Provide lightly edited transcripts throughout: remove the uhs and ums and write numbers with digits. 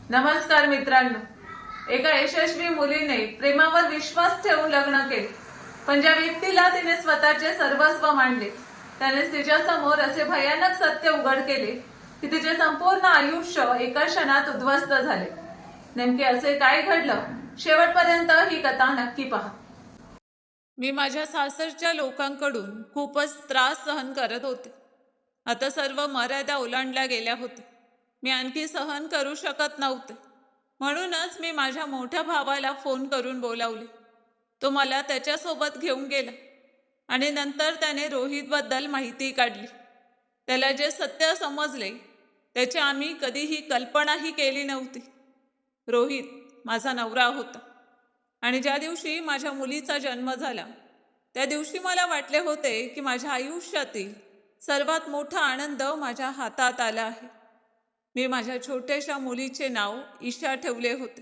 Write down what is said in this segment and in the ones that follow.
नमस्कार मित्रांनो. एका यशस्वी मुलीने प्रेमावर विश्वास ठेवून लग्न केले, पण ज्या व्यक्तीला तिने स्वतःचे सर्वस्व मानले त्याने तिच्या समोर असे भयानक सत्य उघड केले की तिचे संपूर्ण आयुष्य एका क्षणात उद्ध्वस्त झाले. नेमके असे काय घडलं, शेवटपर्यंत ही कथा नक्की पहा. मी माझ्या सासरच्या लोकांकडून खूपच त्रास सहन करत होते. आता सर्व मर्यादा ओलांडल्या गेल्या होत्या. मी आणखी सहन करू शकत नव्हते. म्हणूनच मी माझ्या मोठ्या भावाला फोन करून बोलावले. तो मला त्याच्यासोबत घेऊन गेला आणि नंतर त्याने रोहितबद्दल माहिती काढली. त्याला जे सत्य समजले त्याची आम्ही कधीही कल्पनाही केली नव्हती. रोहित माझा नवरा होता आणि ज्या दिवशी माझ्या मुलीचा जन्म झाला त्या दिवशी मला वाटले होते की माझ्या आयुष्यातील सर्वात मोठा आनंद माझ्या हातात आला आहे. मी माझ्या छोट्याशा मुलीचे नाव ईशा ठेवले होते.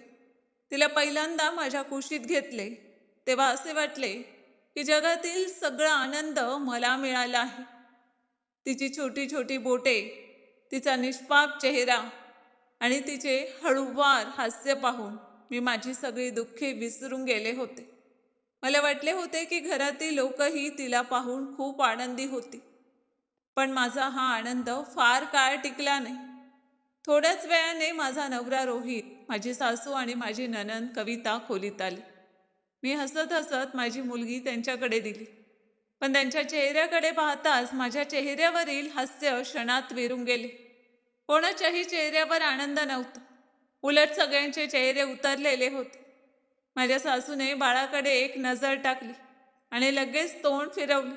तिला पहिल्यांदा माझ्या कुशीत घेतले तेव्हा असे वाटले की जगातील सगळा आनंद मला मिळाला आहे. तिची छोटी छोटी बोटे, तिचा निष्पाप चेहरा आणि तिचे हळूवार हास्य पाहून मी माझी सगळी दुःखे विसरून गेले होते. मला वाटले होते की घरातील लोकही तिला पाहून खूप आनंदी होती. पण माझा हा आनंद फार काळ टिकला नाही. थोड्याच वेळाने माझा नवरा रोहित, माझी सासू आणि माझी नणंद कविता खोलीत आली. मी हसत हसत माझी मुलगी त्यांच्याकडे दिली, पण त्यांच्या चेहऱ्याकडे पाहताच माझ्या चेहऱ्यावरील हास्य क्षणात विरून गेले. कोणाच्याही चेहऱ्यावर आनंद नव्हता. उलट सगळ्यांचे चेहरे उतरलेले होते. माझ्या सासूने बाळाकडे एक नजर टाकली आणि लगेच तोंड फिरवले.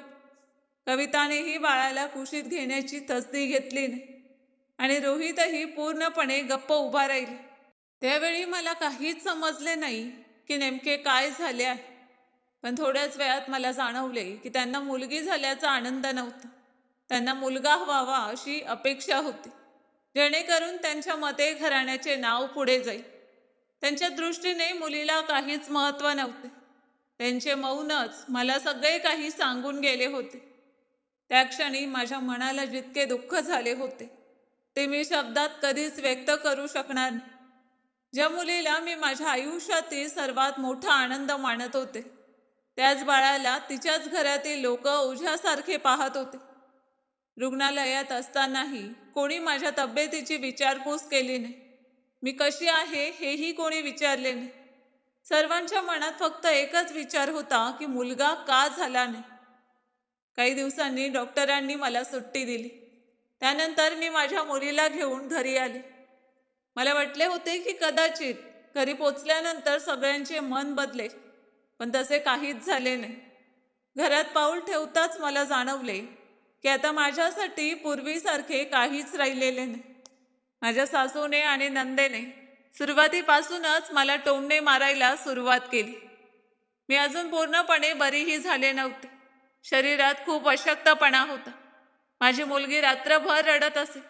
कवितानेही बाळाला कुशीत घेण्याची तसदी घेतली नाही आणि रोहितही पूर्णपणे गप्प उभा राहिले. त्यावेळी मला काहीच समजले नाही की नेमके काय झाले आहे. पण थोड्याच वेळात मला जाणवले की त्यांना मुलगी झाल्याचा आनंद नव्हता. त्यांना मुलगा व्हावा अशी अपेक्षा होती, जेणेकरून त्यांच्या मते घराण्याचे नाव पुढे जाईल. त्यांच्या दृष्टीने मुलीला काहीच महत्त्व नव्हते. त्यांचे मौनच मला सगळे काही सांगून गेले होते. त्या क्षणी माझ्या मनाला जितके दुःख झाले होते ते मी शब्दात कधीच व्यक्त करू शकणार नाही. ज्या मुलीला मी माझ्या आयुष्यातील सर्वात मोठा आनंद मानत होते, त्याच बाळाला तिच्याच घरातील लोक ओझ्यासारखे पाहत होते. रुग्णालयात असतानाही कोणी माझ्या तब्येतीची विचारपूस केली नाही. मी कशी आहे हेही कोणी विचारले नाही. सर्वांच्या मनात फक्त एकच विचार होता की मुलगा का झाला नाही. काही दिवसांनी डॉक्टरांनी मला सुट्टी दिली. त्यानंतर मी माझ्या मुलीला घेऊन घरी आले. मला वाटले होते की कदाचित घरी पोचल्यानंतर सगळ्यांचे मन बदलेल, पण तसे काहीच झाले नाही. घरात पाऊल ठेवताच मला जाणवले की आता माझ्यासाठी पूर्वीसारखे काहीच राहिलेले नाही. माझ्या सासूने आणि नंदेने सुरुवातीपासूनच मला टोमणे मारायला सुरुवात केली. मी अजून पूर्णपणे बरीही झाले नव्हते. शरीरात खूप अशक्तपणा होता. माझी मुलगी रात्रभर रडत असे,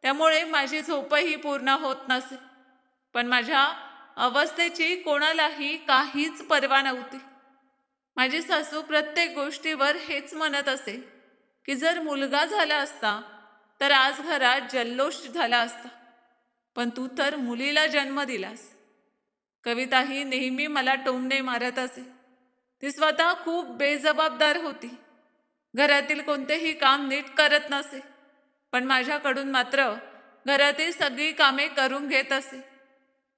त्यामुळे माझी झोपही पूर्ण होत नसे. पण माझ्या अवस्थेची कोणालाही काहीच पर्वा नव्हती. माझी सासू प्रत्येक गोष्टीवर हेच म्हणत असे की जर मुलगा झाला असता तर आज घरात जल्लोष झाला असता, पण तू तर मुलीला जन्म दिलास. कविताही नेहमी मला टोमणे मारत असे. ती स्वतः खूप बेजबाबदार होती. घरातील कोणतेही काम नीट करत नसे, पण माझ्याकडून मात्र घरातील सगळी कामे करून घेत असे.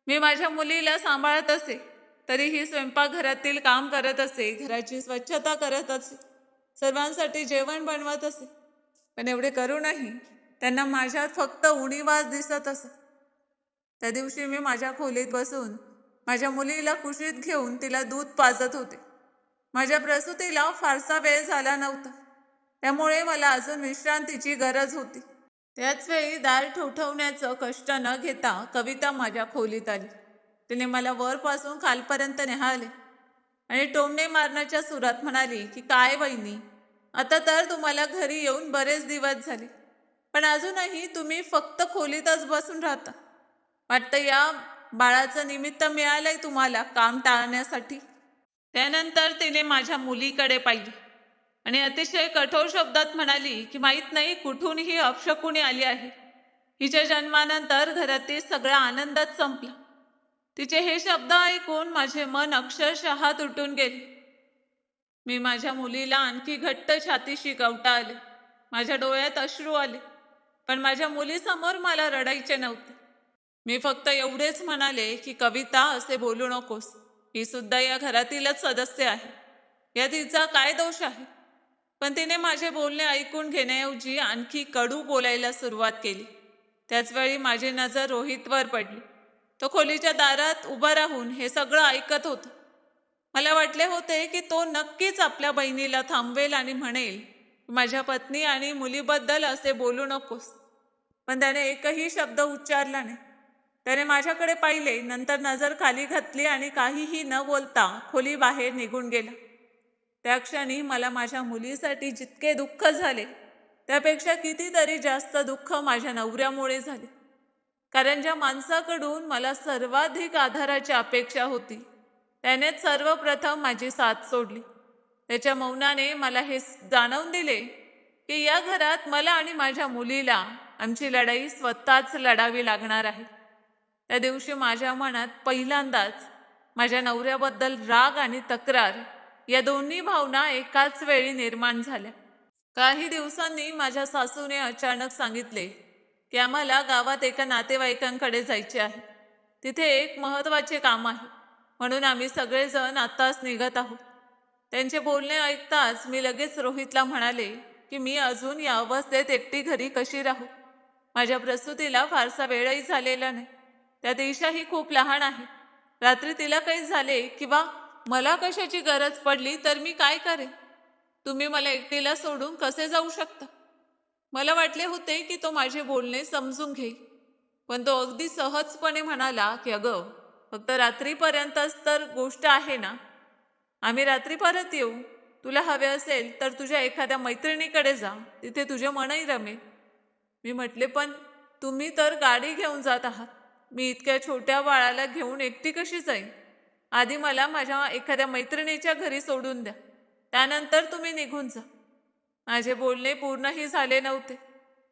मी माझ्या मुलीला सांभाळत असे तरीही स्वयंपाकघरातील काम करत असे, घराची स्वच्छता करत असे, सर्वांसाठी जेवण बनवत असे. पण एवढे करूनही त्यांना माझ्यात फक्त उणीवाच दिसत असत. त्या दिवशी मी माझ्या खोलीत बसून माझ्या मुलीला कुशीत घेऊन तिला दूध पाजत होते. माझ्या प्रसूतीला फारसा वेळ झाला नव्हता, त्यामुळे मला अजून विश्रांतीची गरज होती. त्याच वेळी दार ठोठवण्याचं कष्ट न घेता कविता माझ्या खोलीत आली. तिने मला वरपासून खालपर्यंत निहाळले आणि टोमणे मारण्याच्या सुरात म्हणाली की काय वहिनी, आता तर तुम्हाला घरी येऊन बरेच दिवस झाले, पण अजूनही तुम्ही फक्त खोलीतच बसून राहता. वाटतं या बाळाचं निमित्त मिळालंय तुम्हाला काम टाळण्यासाठी. त्यानंतर तिने माझ्या मुलीकडे पाहिले आणि अतिशय कठोर शब्दात म्हणाली की माहीत नाही कुठून ही अपशकुनी आली आहे. हिच्या जन्मानंतर घरातील सगळा आनंदच संपला. तिचे हे शब्द ऐकून माझे मन अक्षरशः तुटून गेले. मी माझ्या मुलीला आणखी घट्ट छातीशी कवटा आले. माझ्या डोळ्यात अश्रू आले, पण माझ्या मुलीसमोर मला रडायचे नव्हते. मी फक्त एवढेच म्हणाले की कविता, असे बोलू नकोस. ही सुद्धा या घरातीलच सदस्य आहे. या तिचा काय दोष आहे? पण तिने माझे बोलणे ऐकून घेण्याऐवजी आणखी कडू बोलायला सुरुवात केली. त्याचवेळी माझी नजर रोहितवर पडली. तो खोलीच्या दारात उभा राहून हे सगळं ऐकत होता. मला वाटले होते की तो नक्कीच आपल्या बहिणीला थांबवेल आणि म्हणेल, माझ्या पत्नी आणि मुलीबद्दल असे बोलू नकोस. पण त्याने एकही शब्द उच्चारला नाही. त्याने माझ्याकडे पाहिले, नंतर नजर खाली घातली आणि काहीही न बोलता खोली बाहेर निघून गेला. त्या क्षणी मला माझ्या मुलीसाठी जितके दुःख झाले त्यापेक्षा कितीतरी जास्त दुःख माझ्या नवऱ्यामुळे झाले. कारण ज्या माणसाकडून मला सर्वाधिक आधाराची अपेक्षा होती त्यानेच सर्वप्रथम माझी साथ सोडली. त्याच्या मौनाने मला हे जाणवून दिले की या घरात मला आणि माझ्या मुलीला आमची लढाई स्वतःच लढावी लागणार आहे. त्या दिवशी माझ्या मनात पहिल्यांदाच माझ्या नवऱ्याबद्दल राग आणि तक्रार या दोन्ही भावना एकाच वेळी निर्माण झाल्या. काही दिवसांनी माझ्या सासूने अचानक सांगितले की आम्हाला गावात एका नातेवाईकांकडे जायचे आहे. तिथे एक महत्त्वाचे काम आहे, म्हणून आम्ही सगळेजण आत्ताच निघत आहोत. त्यांचे बोलणे ऐकताच मी लगेच रोहितला म्हणाले की मी अजून या अवस्थेत एकटी घरी कशी राहू. माझ्या प्रसूतीला फारसा वेळही झालेला नाही. त्यात ईशाही खूप लहान आहे. रात्री तिला काही झाले किंवा मला कशाची गरज पडली तर मी काय करेन? तुम्ही मला एकटीला सोडून कसे जाऊ शकता? मला वाटले होते की तो माझे बोलणे समजून घेईल, पण तो अगदी सहजपणे म्हणाला की अगं, फक्त रात्रीपर्यंतच तर गोष्ट आहे ना. आम्ही रात्री परत येऊ. तुला हवे असेल तर तुझ्या एखाद्या मैत्रिणीकडे जा, तिथे तुझे मनही रमेल. मी म्हटले, पण तुम्ही तर गाडी घेऊन जात आहात. मी इतक्या छोट्या बाळाला घेऊन एकटी कशी जाईन? आधी मला माझ्या एखाद्या मैत्रिणीच्या घरी सोडून द्या, त्यानंतर तुम्ही निघून जा. माझे बोलणे पूर्णही झाले नव्हते.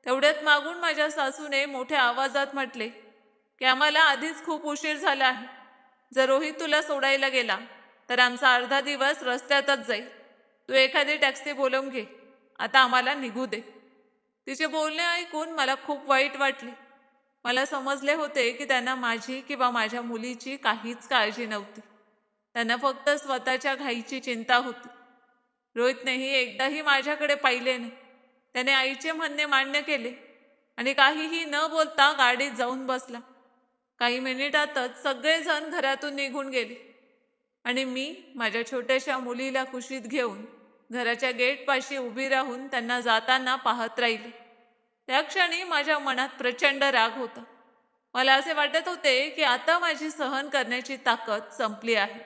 तेवढ्यात मागून माझ्या सासूने मोठ्या आवाजात म्हटले की आम्हाला आधीच खूप उशीर झाला आहे. जर रोहित तुला सोडायला गेला तर आमचा अर्धा दिवस रस्त्यातच जाईल. तू एखादी टॅक्सी बोलवून घे. आता आम्हाला निघू दे. तिचे बोलणे ऐकून मला खूप वाईट वाटले. मला समजले होते की त्यांना माझी किंवा माझ्या मुलीची काहीच काळजी नव्हती. त्यांना फक्त स्वतःच्या घाईची चिंता होती. रोहितनेही एकदाही माझ्याकडे पाहिले नाही. त्याने आईचे म्हणणे मान्य केले आणि काहीही न बोलता गाडीत जाऊन बसला. काही मिनिटातच सगळेजण घरातून निघून गेले आणि मी माझ्या छोट्याशा मुलीला कुशीत घेऊन घराच्या गेटपाशी उभी राहून त्यांना जाताना पाहत राहिले. त्या क्षणी माझ्या मनात प्रचंड राग होता. मला असे वाटत होते की आता माझी सहन करण्याची ताकद संपली आहे.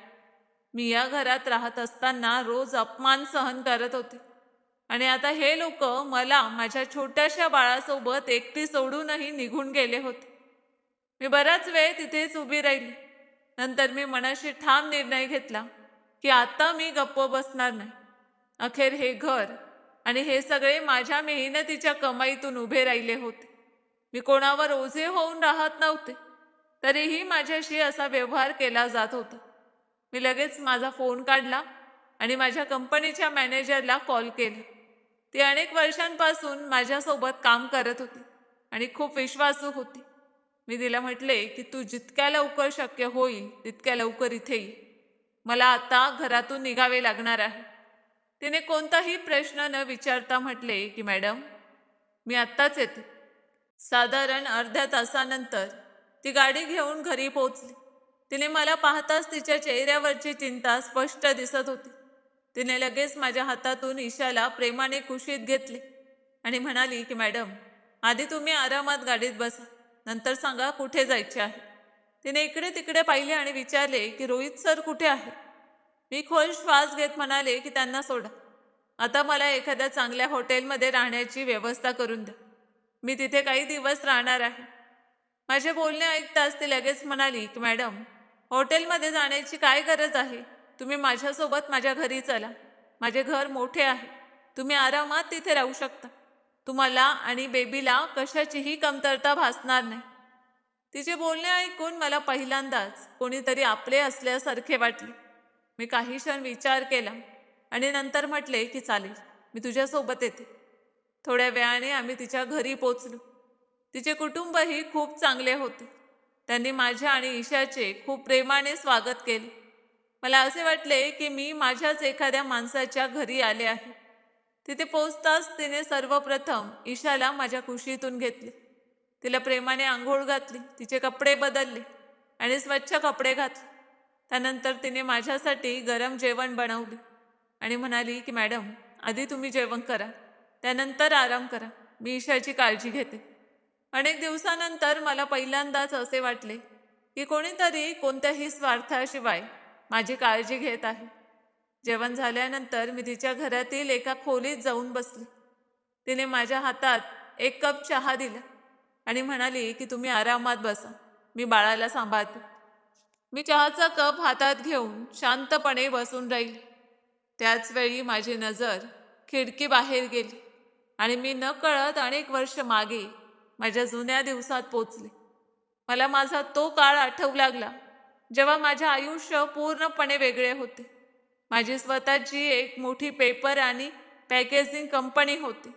मी या घरात राहत असताना रोज अपमान सहन करत होते आणि आता हे लोक मला माझ्या छोट्याशा बाळासोबत एकटी सोडूनही निघून गेले होते. मी बराच वेळ तिथेच उभी राहिली. नंतर मी मनाशी ठाम निर्णय घेतला की आता मी गप्प बसणार नाही. अखेर हे घर आणि हे सगळे माझ्या मेहनतीच्या कमाईतून उभे राहिले होते. मी कोणावर ओझे होऊन राहत नव्हते, तरीही माझ्याशी असा व्यवहार केला जात होता. मी लगेच माझा फोन काढला आणि माझ्या कंपनीच्या मॅनेजरला कॉल केला. ती अनेक वर्षांपासून माझ्यासोबत काम करत होती आणि खूप विश्वासू होती. मी तिला म्हटले की तू जितक्या लवकर शक्य होईल तितक्या लवकर इथे ये. मला आता घरातून निघावे लागणार आहे. तिने कोणताही प्रश्न न विचारता म्हटले की मॅडम, मी आत्ताच येते. साधारण अर्ध्या तासानंतर ती गाडी घेऊन घरी पोहोचली. तिने मला पाहताच तिच्या चेहऱ्यावरची चिंता स्पष्ट दिसत होती. तिने लगेच माझ्या हातातून ईशाला प्रेमाने कुशीत घेतले आणि म्हणाली की मॅडम, आधी तुम्ही आरामात गाडीत बसा, नंतर सांगा कुठे जायचे आहे. तिने इकडे तिकडे पाहिले आणि विचारले की रोहित सर कुठे आहे. मी खोल श्वास घेत म्हणाले की त्यांना सोडा. आता मला एखाद्या चांगल्या हॉटेलमध्ये राहण्याची व्यवस्था करून द्या. मी तिथे काही दिवस राहणार आहे. माझे बोलणे ऐकताच ती लगेच म्हणाली की मॅडम, हॉटेलमध्ये जाण्याची काय गरज आहे? तुम्ही माझ्यासोबत माझ्या घरी चला. माझे घर मोठे आहे. तुम्ही आरामात तिथे राहू शकता. तुम्हाला आणि बेबीला कशाचीही कमतरता भासणार नाही. तिचे बोलणे ऐकून मला पहिल्यांदाच कोणीतरी आपले असल्यासारखे वाटले. मी काही क्षण विचार केला आणि नंतर म्हटले की चालेल, मी तुझ्यासोबत येते. थोड्या वेळाने आम्ही तिच्या घरी पोचलो. तिचे कुटुंबही खूप चांगले होते. त्यांनी माझ्या आणि ईशाचे खूप प्रेमाने स्वागत केले. मला असे वाटले की मी माझ्याच एखाद्या माणसाच्या घरी आले आहे. तिथे पोचताच तिने सर्वप्रथम ईशाला माझ्या कुशीतून घेतले. तिला प्रेमाने आंघोळ घातली, तिचे कपडे बदलले आणि स्वच्छ कपडे घातले. त्यानंतर तिने माझ्यासाठी गरम जेवण बनवले आणि म्हणाली की मॅडम, आधी तुम्ही जेवण करा, त्यानंतर आराम करा, मी ईशाची काळजी घेते. अनेक दिवसानंतर मला पहिल्यांदाच असे वाटले की कोणीतरी कोणत्याही स्वार्थाशिवाय माझी काळजी घेत आहे. जेवण झाल्यानंतर मी तिच्या घरातील एका खोलीत जाऊन बसले. तिने माझ्या हातात एक कप चहा दिला आणि म्हणाली की तुम्ही आरामात बसा, मी बाळाला सांभाळते. मी चहाचा कप हातात घेऊन शांतपणे बसून राहील. त्याच वेळी माझी नजर खिडकी बाहेर गेली आणि मी नकळत अनेक वर्ष मागे माझ्या जुन्या दिवसात पोचले. मला माझा तो काळ आठवू लागला जेव्हा माझे आयुष्य पूर्णपणे वेगळे होते. माझी स्वतःची एक मोठी पेपर आणि पॅकेजिंग कंपनी होती.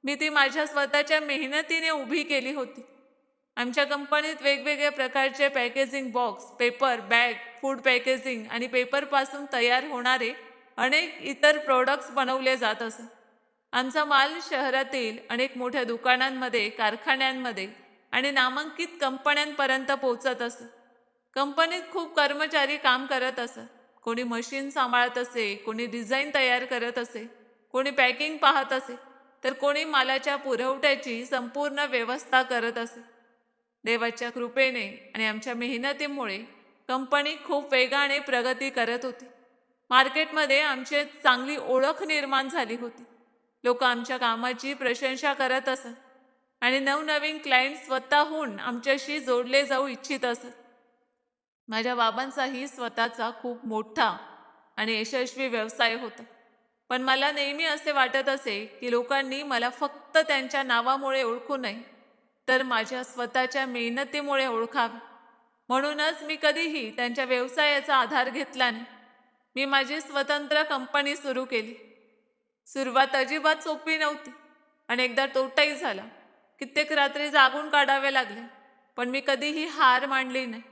मी ती माझ्या स्वतःच्या मेहनतीने उभी केली होती. आमच्या कंपनीत वेगवेगळ्या प्रकारचे packaging box, paper, bag, food packaging आणि पेपरपासून तयार होणारे अनेक इतर प्रोडक्ट्स बनवले जात असत. आमचा माल शहरातील अनेक मोठ्या दुकानांमध्ये, कारखान्यांमध्ये आणि नामांकित कंपन्यांपर्यंत पोहोचत असत. कंपनीत खूप कर्मचारी काम करत असत. कोणी मशीन सांभाळत असे, कोणी डिझाईन तयार करत असे, कोणी पॅकिंग पाहत असे, तर कोणी मालाच्या पुरवठ्याची संपूर्ण व्यवस्था करत असे. देवाच्या कृपेने आणि आमच्या मेहनतीमुळे कंपनी खूप वेगाने प्रगती करत होती. मार्केटमध्ये आमची चांगली ओळख निर्माण झाली होती. लोक आमच्या कामाची प्रशंसा करत असत आणि नवनवीन क्लायंट स्वतःहून आमच्याशी जोडले जाऊ इच्छित असत. माझ्या बाबांचाही स्वतःचा खूप मोठा आणि यशस्वी व्यवसाय होता. पण मला नेहमी असे वाटत असे की लोकांनी मला फक्त त्यांच्या नावामुळे ओळखू नये, तर माझ्या स्वतःच्या मेहनतीमुळे ओळखावे. म्हणूनच मी कधीही त्यांच्या व्यवसायाचा आधार घेतला नाही. मी माझी स्वतंत्र कंपनी सुरू केली. सुरुवात अजिबात सोपी नव्हती. अनेकदा तोटाही झाला. कित्येक रात्री जागून काढावे लागले. पण मी कधीही हार मानली नाही.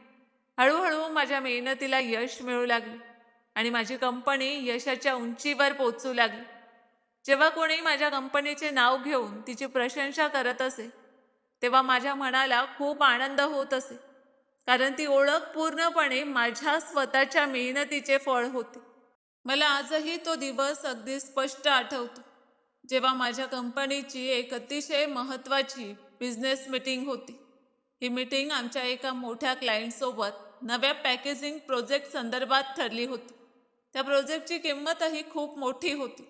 हळूहळू माझ्या मेहनतीला यश मिळू लागले आणि माझी कंपनी यशाच्या उंचीवर पोहोचू लागली. जेव्हा कोणी माझ्या कंपनीचे नाव घेऊन तिची प्रशंसा करत असे, तेव्हा माझ्या मनाला खूप आनंद होत असे, कारण ती ओळख पूर्णपणे माझ्या स्वतःच्या मेहनतीचे फळ होते. मला आजही तो दिवस अगदी स्पष्ट आठवतो, जेव्हा माझ्या कंपनीची एक अतिशय महत्त्वाची बिझनेस मीटिंग होती. ही मीटिंग आमच्या एका मोठ्या क्लायंटसोबत नव्या पॅकेजिंग प्रोजेक्ट संदर्भात ठरली होती. त्या प्रोजेक्टची किंमतही खूप मोठी होती.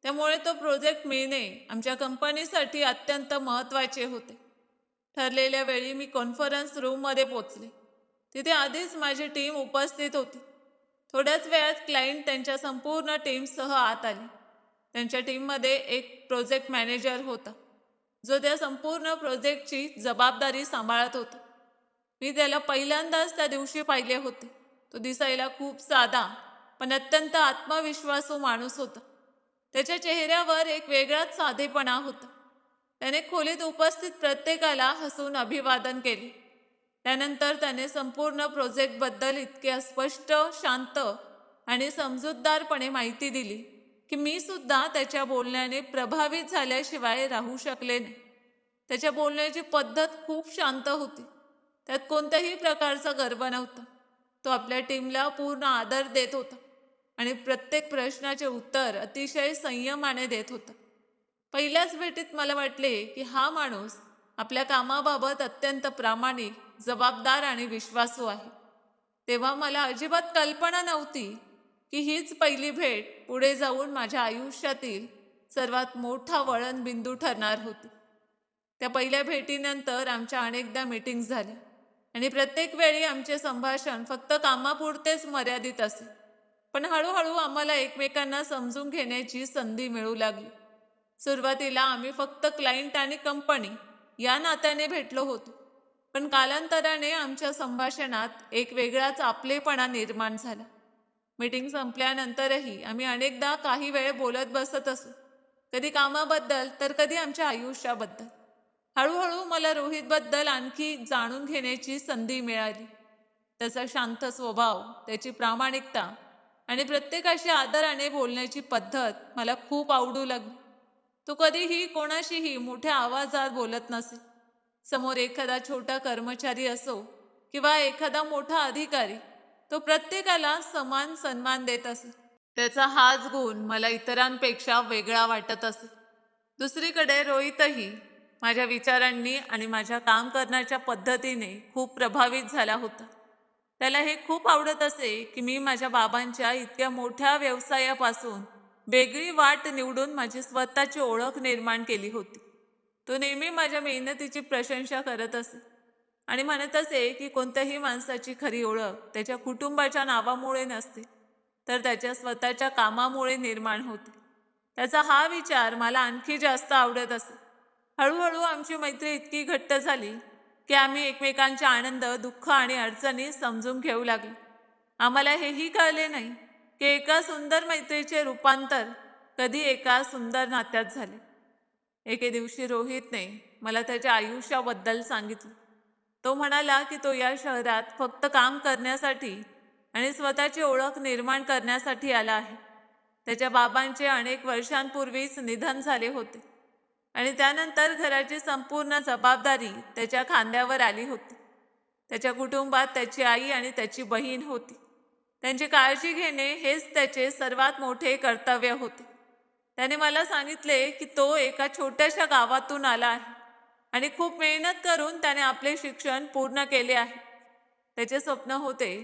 त्यामुळे तो प्रोजेक्ट मिळणे आमच्या कंपनीसाठी अत्यंत महत्त्वाचे होते. ठरलेल्या वेळी मी कॉन्फरन्स रूममध्ये पोचले. तिथे आधीच माझी टीम उपस्थित होती. थोड्याच वेळात क्लायंट त्यांच्या संपूर्ण टीमसह आत आले. त्यांच्या टीममध्ये एक प्रोजेक्ट मॅनेजर होता, जो त्या संपूर्ण प्रोजेक्टची जबाबदारी सांभाळत होता. मी त्याला पहिल्यांदाच त्या दिवशी पाहिले होते. तो दिसायला खूप साधा पण अत्यंत आत्मविश्वासू माणूस होता. त्याच्या चेहऱ्यावर एक वेगळाच साधेपणा होता. त्याने खोलीत उपस्थित प्रत्येकाला हसून अभिवादन केले. त्यानंतर त्याने संपूर्ण प्रोजेक्टबद्दल इतके स्पष्ट, शांत आणि समजूतदारपणे माहिती दिली की मी सुद्धा त्याच्या बोलण्याने प्रभावित झाल्याशिवाय राहू शकले नाही. त्याच्या बोलण्याची पद्धत खूप शांत होती. त्यात कोणत्याही प्रकारचा गर्व नव्हता. तो आपल्या टीमला पूर्ण आदर देत होता आणि प्रत्येक प्रश्नाचे उत्तर अतिशय संयमाने देत होता. पहिल्याच भेटीत मला वाटले की हा माणूस आपल्या कामाबाबत अत्यंत प्रामाणिक, जबाबदार आणि विश्वासू आहे. तेव्हा मला अजिबात कल्पना नव्हती की हीच पहिली भेट पुढे जाऊन माझ्या आयुष्यातील सर्वात मोठा वळण बिंदू ठरणार होती. त्या पहिल्या भेटीनंतर आमच्या अनेकदा मीटिंग्स झाल्या आणि प्रत्येक वेळी आमचे संभाषण फक्त कामापुरतेच मर्यादित असे. पण हळूहळू आम्हाला एकमेकांना समजून घेण्याची संधी मिळू लागली. सुरुवातीला आम्ही फक्त क्लायंट आणि कंपनी या नात्याने भेटलो होतो, पण कालांतराने आमच्या संभाषणात एक वेगळाच आपलेपणा निर्माण झाला. मीटिंग संपल्यानंतरही आम्ही अनेकदा काही वेळ बोलत बसत असू, कधी कामाबद्दल तर कधी आमच्या आयुष्याबद्दल. हळूहळू मला रोहितबद्दल आणखी जाणून घेण्याची संधी मिळाली. त्याचा शांत स्वभाव, त्याची प्रामाणिकता आणि प्रत्येकाशी आदराने बोलण्याची पद्धत मला खूप आवडू लागली. तो कधीही कोणाशीही मोठ्या आवाजात बोलत नसे. समोर एखादा छोटा कर्मचारी असो किंवा एखादा मोठा अधिकारी, तो प्रत्येकाला समान सन्मान देत असे. त्याचा हाच गुण मला इतरांपेक्षा वेगळा वाटत असे. दुसरीकडे रोहितही माझ्या विचारांनी आणि माझ्या काम करण्याच्या पद्धतीने खूप प्रभावित झाला होता. त्याला हे खूप आवडत असे की मी माझ्या बाबांच्या इतक्या मोठ्या व्यवसायापासून वेगळी वाट निवडून माझी स्वतःची ओळख निर्माण केली होती. तो नेहमी माझ्या मेहनतीची प्रशंसा करत असे आणि म्हणत असे की कोणत्याही माणसाची खरी ओळख त्याच्या कुटुंबाच्या नावामुळे नसते, तर त्याच्या स्वतःच्या कामामुळे निर्माण होते. त्याचा हा विचार मला आणखी जास्त आवडत असे. हळूहळू आमची मैत्री इतकी घट्ट झाली की आम्ही एकमेकांचे आनंद, दुःख आणि अडचणी समजून घेऊ लागलो. आम्हाला हेही कळले नाही की एका सुंदर मैत्रीचे रूपांतर कधी एका सुंदर नात्यात झाले. एके दिवशी रोहितने मला त्याच्या आयुष्याबद्दल सांगितलं. तो म्हणाला की तो या शहरात फक्त काम करण्यासाठी आणि स्वतःची ओळख निर्माण करण्यासाठी आला आहे. त्याच्या बाबांचे अनेक वर्षांपूर्वीच निधन झाले होते आणि त्यानंतर घराची संपूर्ण जबाबदारी त्याच्या खांद्यावर आली होती. त्याच्या कुटुंबात त्याची आई आणि त्याची बहीण होती. त्यांची काळजी घेणे हेच त्याचे सर्वात मोठे कर्तव्य होते. त्याने मला सांगितले की तो एका छोट्याशा गावातून आला आहे आणि खूप मेहनत करून त्याने आपले शिक्षण पूर्ण केले आहे. त्याचे स्वप्न होते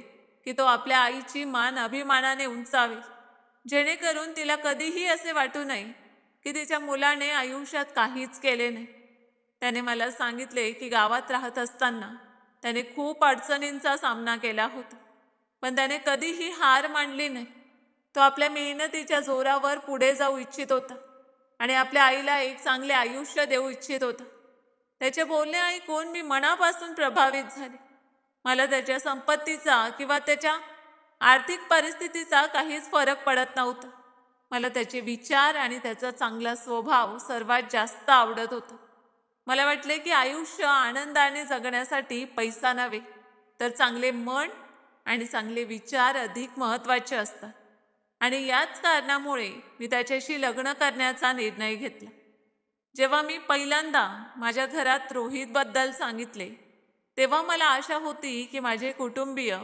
की तो आपल्या आईची मान अभिमानाने उंचावे, जेणेकरून तिला कधीही असे वाटू नये की तिच्या मुलाने आयुष्यात काहीच केले नाही. त्याने मला सांगितले की गावात राहत असताना त्याने खूप अडचणींचा सामना केला होता, पण त्याने कधीही हार मानली नाही. तो आपल्या मेहनतीच्या जोरावर पुढे जाऊ इच्छित होता आणि आपल्या आईला एक चांगले आयुष्य देऊ इच्छित होता. त्याचे बोलणे ऐकून मी मनापासून प्रभावित झाले. मला त्याच्या संपत्तीचा किंवा त्याच्या आर्थिक परिस्थितीचा काहीच फरक पडत नव्हता. मला त्याचे विचार आणि त्याचा चांगला स्वभाव सर्वात जास्त आवडत होता. मला वाटले की आयुष्य आनंदाने जगण्यासाठी पैसा नव्हे, तर चांगले मन आणि चांगले विचार अधिक महत्त्वाचे असतात. आणि याच कारणामुळे मी त्याच्याशी लग्न करण्याचा निर्णय घेतला. जेव्हा मी पहिल्यांदा माझ्या घरात रोहितबद्दल सांगितले, तेव्हा मला आशा होती की माझे कुटुंबीय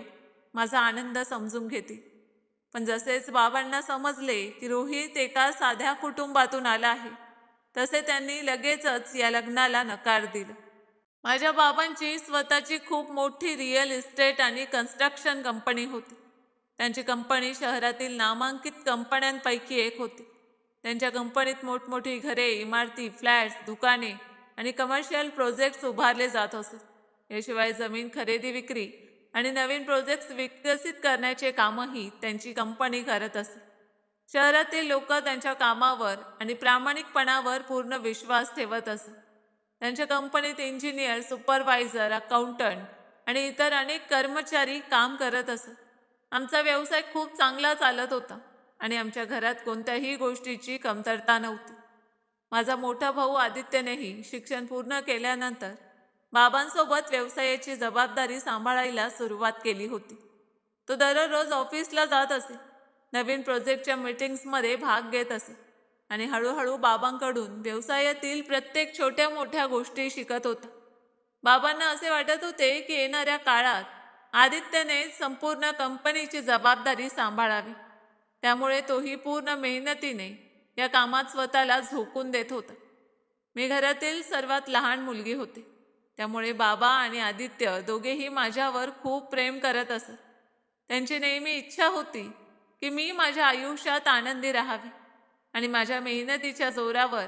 माझा आनंद समजून घेतील. पण जसेच बाबांना समजले की रोहित एका साध्या कुटुंबातून आला आहे, तसे त्यांनी लगेचच या लग्नाला नकार दिला. माझ्या बाबांची स्वतःची खूप मोठी रिअल इस्टेट आणि कन्स्ट्रक्शन कंपनी होती. त्यांची कंपनी शहरातील नामांकित कंपन्यांपैकी एक होती. त्यांच्या कंपनीत मोठमोठी घरे, इमारती, फ्लॅट्स, दुकाने आणि कमर्शियल प्रोजेक्ट्स उभारले जात असत. याशिवाय जमीन खरेदी विक्री आणि नवीन प्रोजेक्ट्स विकसित करण्याचे कामही त्यांची कंपनी करत असे. शहरातील लोक त्यांच्या कामावर आणि प्रामाणिकपणावर पूर्ण विश्वास ठेवत असत. त्यांच्या कंपनीत इंजिनियर, सुपरवायझर, अकाउंटंट आणि इतर अनेक कर्मचारी काम करत असत. आमचा व्यवसाय खूप चांगला चालत होता आणि आमच्या घरात कोणत्याही गोष्टीची कमतरता नव्हती. माझा मोठा भाऊ आदित्यनेही शिक्षण पूर्ण केल्यानंतर बाबांसोबत व्यवसायाची जबाबदारी सांभाळायला सुरुवात केली होती. तो दररोज ऑफिसला जात असे, नवीन प्रोजेक्टच्या मीटिंग्समध्ये भाग घेत असे आणि हळूहळू बाबांकडून व्यवसायातील प्रत्येक छोट्या मोठ्या गोष्टी शिकत होता. बाबांना असे वाटत होते की येणाऱ्या काळात आदित्यने संपूर्ण कंपनीची जबाबदारी सांभाळावी. त्यामुळे तोही पूर्ण मेहनतीने या कामात स्वतःला झोकून देत होता. मी घरातील सर्वात लहान मुलगी होते, त्यामुळे बाबा आणि आदित्य दोघेही माझ्यावर खूप प्रेम करत असत. त्यांची नेहमी इच्छा होती की मी माझ्या आयुष्यात आनंदी राहावे आणि माझ्या मेहनतीच्या जोरावर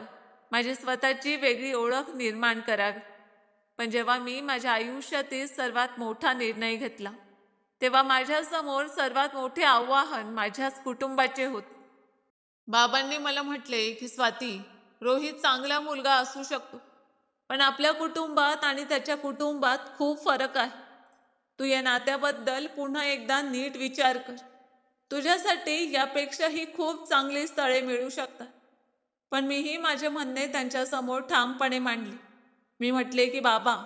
माझी स्वतःची वेगळी ओळख निर्माण करावी. पण जेव्हा मी माझ्या आयुष्यातील सर्वात मोठा निर्णय घेतला, तेव्हा माझ्यासमोर सर्वात मोठे आव्हान माझ्याच कुटुंबाचे होते. बाबांनी मला म्हटले की स्वाती, रोहित चांगला मुलगा असू शकतो, पण आपल्या कुटुंबात आणि त्याच्या कुटुंबात खूप फरक आहे. तू या नात्याबद्दल पुन्हा एकदा नीट विचार कर. तुझ्यासाठी यापेक्षाही खूप चांगली स्थळे मिळू शकतात. पण मीही माझे म्हणणे त्यांच्यासमोर ठामपणे मांडले. मी म्हटले की बाबा,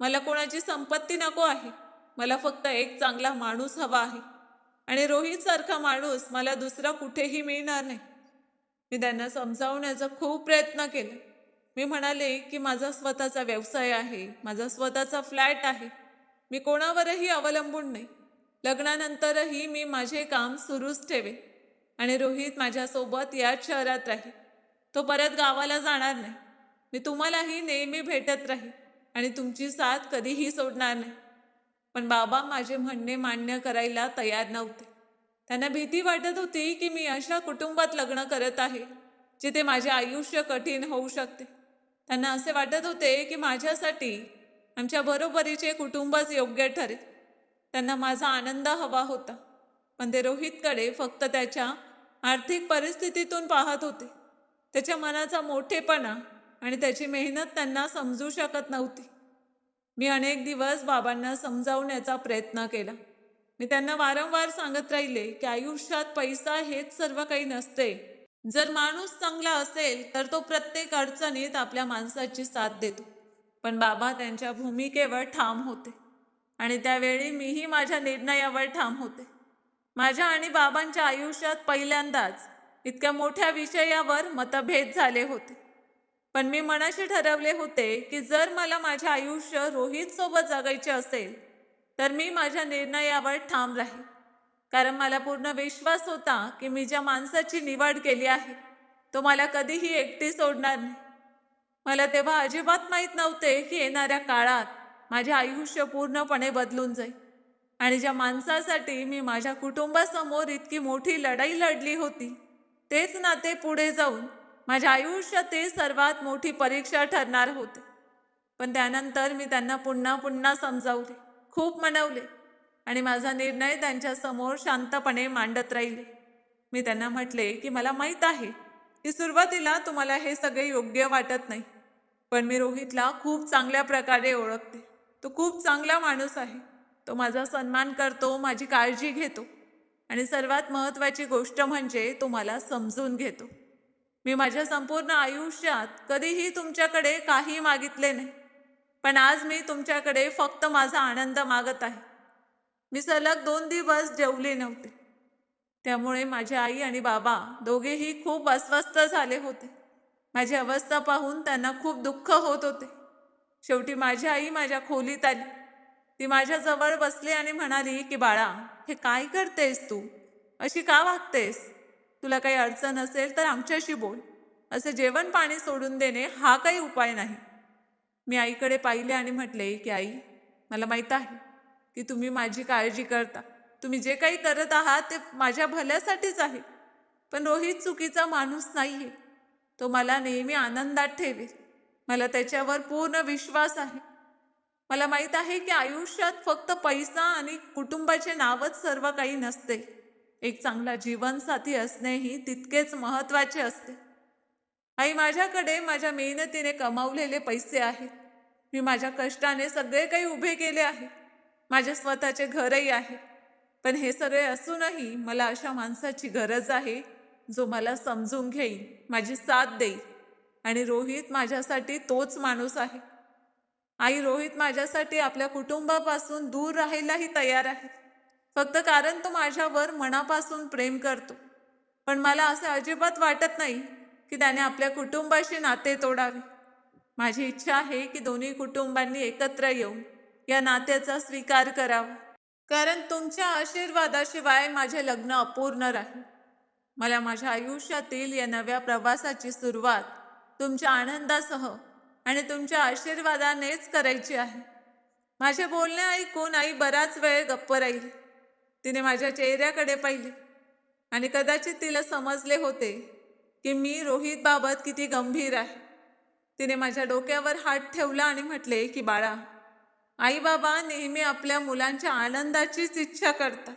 मला कोणाची संपत्ती नको आहे. मला फक्त एक चांगला माणूस हवा आहे. आणि रोहित सारखा माणूस मला दुसरा कुठेही मिळणार नाही. मी त्यांना समजावण्याचा खूप प्रयत्न केला. मी म्हणाले की माझा स्वतःचा व्यवसाय आहे, माझा स्वतःचा फ्लॅट आहे. मी कोणावरही अवलंबून नाही. लग्नानंतरही मी माझे काम सुरूच ठेवेन आणि रोहित माझ्यासोबत याच शहरात राहील. तो परत गावाला जाणार नाही. मी तुम्हालाही नेहमी भेटत राहील आणि तुमची साथ कधीही सोडणार नाही. पण बाबा माझे म्हणणे मान्य करायला तयार नव्हते. त्यांना भीती वाटत होती की मी अशा कुटुंबात लग्न करत आहे जिथे माझे आयुष्य कठीण होऊ शकते. त्यांना असे वाटत होते की माझ्यासाठी आमच्या बरोबरीचे कुटुंबच योग्य ठरेल. त्यांना माझा आनंद हवा होता, पण ते रोहितकडे फक्त त्याच्या आर्थिक परिस्थितीतून पाहत होते. त्याच्या मनाचा मोठेपणा आणि त्याची मेहनत त्यांना समजू शकत नव्हती. मी अनेक दिवस बाबांना समजावण्याचा प्रयत्न केला. मी त्यांना वारंवार सांगत राहिले की आयुष्यात पैसा हेच सर्व काही नसते. जर माणूस चांगला असेल तर तो प्रत्येक अडचणीत आपल्या माणसाची साथ देतो. पण बाबा त्यांच्या भूमिकेवर ठाम होते आणि त्यावेळी मीही माझ्या निर्णयावर ठाम होते. माझ्या आणि बाबांच्या आयुष्यात पहिल्यांदाच इतक्या मोठ्या विषयावर मतभेद झाले होते. पण मी मनाशी ठरवले होते की जर मला माझे आयुष्य रोहित सोबत जगायचे असेल तर मी माझ्या निर्णयावर ठाम राहील. कारण मला पूर्ण विश्वास होता की मी ज्या माणसाची निवड केली आहे तो मला कधीही एकटी सोडणार नाही. मला तेव्हा अजिबात माहीत नव्हते की येणाऱ्या काळात माझे आयुष्य पूर्णपणे बदलून जाईल. आणि ज्या माणसासाठी मी माझ्या कुटुंबासमोर इतकी मोठी लढाई लढली होती तेच नाते पुढे जाऊन माझ्या आयुष्यातील सर्वात मोठी परीक्षा ठरणार होते. पण त्यानंतर मी त्यांना पुन्हा पुन्हा समजावले, खूप मनवले आणि माझा निर्णय त्यांच्यासमोर शांतपणे मांडत राहिले. मी त्यांना म्हटले की मला माहीत आहे की सुरुवातीला तुम्हाला हे सगळे योग्य वाटत नाही, पण मी रोहितला खूप चांगल्या प्रकारे ओळखते. तो खूप चांगला माणूस आहे. तो माझा सन्मान करतो, माझी काळजी घेतो आणि सर्वात महत्त्वाची गोष्ट म्हणजे तो मला समजून घेतो. मी माझ्या संपूर्ण आयुष्यात कधीही तुमच्याकडे काही मागितले नाही, पण आज मी तुमच्याकडे फक्त माझा आनंद मागत आहे. मी सलग 2 दिवस जेवले नव्हते. त्यामुळे माझी आई आणि बाबा दोघेही खूप अस्वस्थ झाले होते. माझी अवस्था पाहून त्यांना खूप दुःख होत होते. शेवटी माझी आई माझ्या खोलीत आली. ती माझ्या जवळ बसली आणि म्हणाली की बाळा, हे काय करतेस तू? अशी का वागतेस? तुला काही अडचण असेल तर आमच्याशी बोल. असे जेवण पाणी सोडून देणे हा काही उपाय नाही. मी आईकडे पाहिले आणि म्हटले की आई, मला माहीत आहे की तुम्ही माझी काळजी करता. तुम्ही जे काही करत आहात ते माझ्या भल्यासाठीच आहे. पण रोहित चुकीचा माणूस नाहीये. तो मला नेहमी आनंदात ठेवेल. मला त्याच्यावर पूर्ण विश्वास आहे. मला माहीत आहे की आयुष्यात फक्त पैसा आणि कुटुंबाचे नावच सर्व काही नसते. एक चांगला जीवनसाथी असणेही तितकेच महत्त्वाचे असते. आई, माझ्याकडे माझ्या मेहनतीने कमावलेले पैसे आहेत. मी माझ्या कष्टाने सगळे काही उभे केले आहे. माझे स्वतःचे घरही आहे. पण हे सगळे असूनही मला अशा माणसाची गरज आहे जो मला समजून घेईल, माझी साथ देईल. आणि रोहित माझ्यासाठी तोच माणूस आहे. आई, रोहित माझ्यासाठी आपल्या कुटुंबापासून दूर राहायलाही तयार आहे, फक्त कारण तो माझ्यावर मनापासून प्रेम करतो. पण मला असे अजिबात वाटत नाही की त्याने आपल्या कुटुंबाशी नाते तोडावे. माझी इच्छा आहे की दोन्ही कुटुंबांनी एकत्र येऊन या नात्याचा स्वीकार करावा. कारण तुमच्या आशीर्वादाशिवाय माझे लग्न अपूर्ण राहील. मला माझ्या आयुष्यातील या नव्या प्रवासाची सुरुवात तुमच्या आनंदासह आणि तुमच्या आशीर्वादानेच करायची आहे. माझे बोलणे ऐकून आई बराच वेळ गप्प राहिली. तिने माझ्या चेहऱ्याकडे पाहिले आणि कदाचित तिला समजले होते की मी रोहित बाबत किती गंभीर आहे. तिने माझ्या डोक्यावर हात ठेवला आणि म्हटले की बाळा, आई बाबा नेहमी आपल्या मुलांच्या आनंदाचीच इच्छा करतात.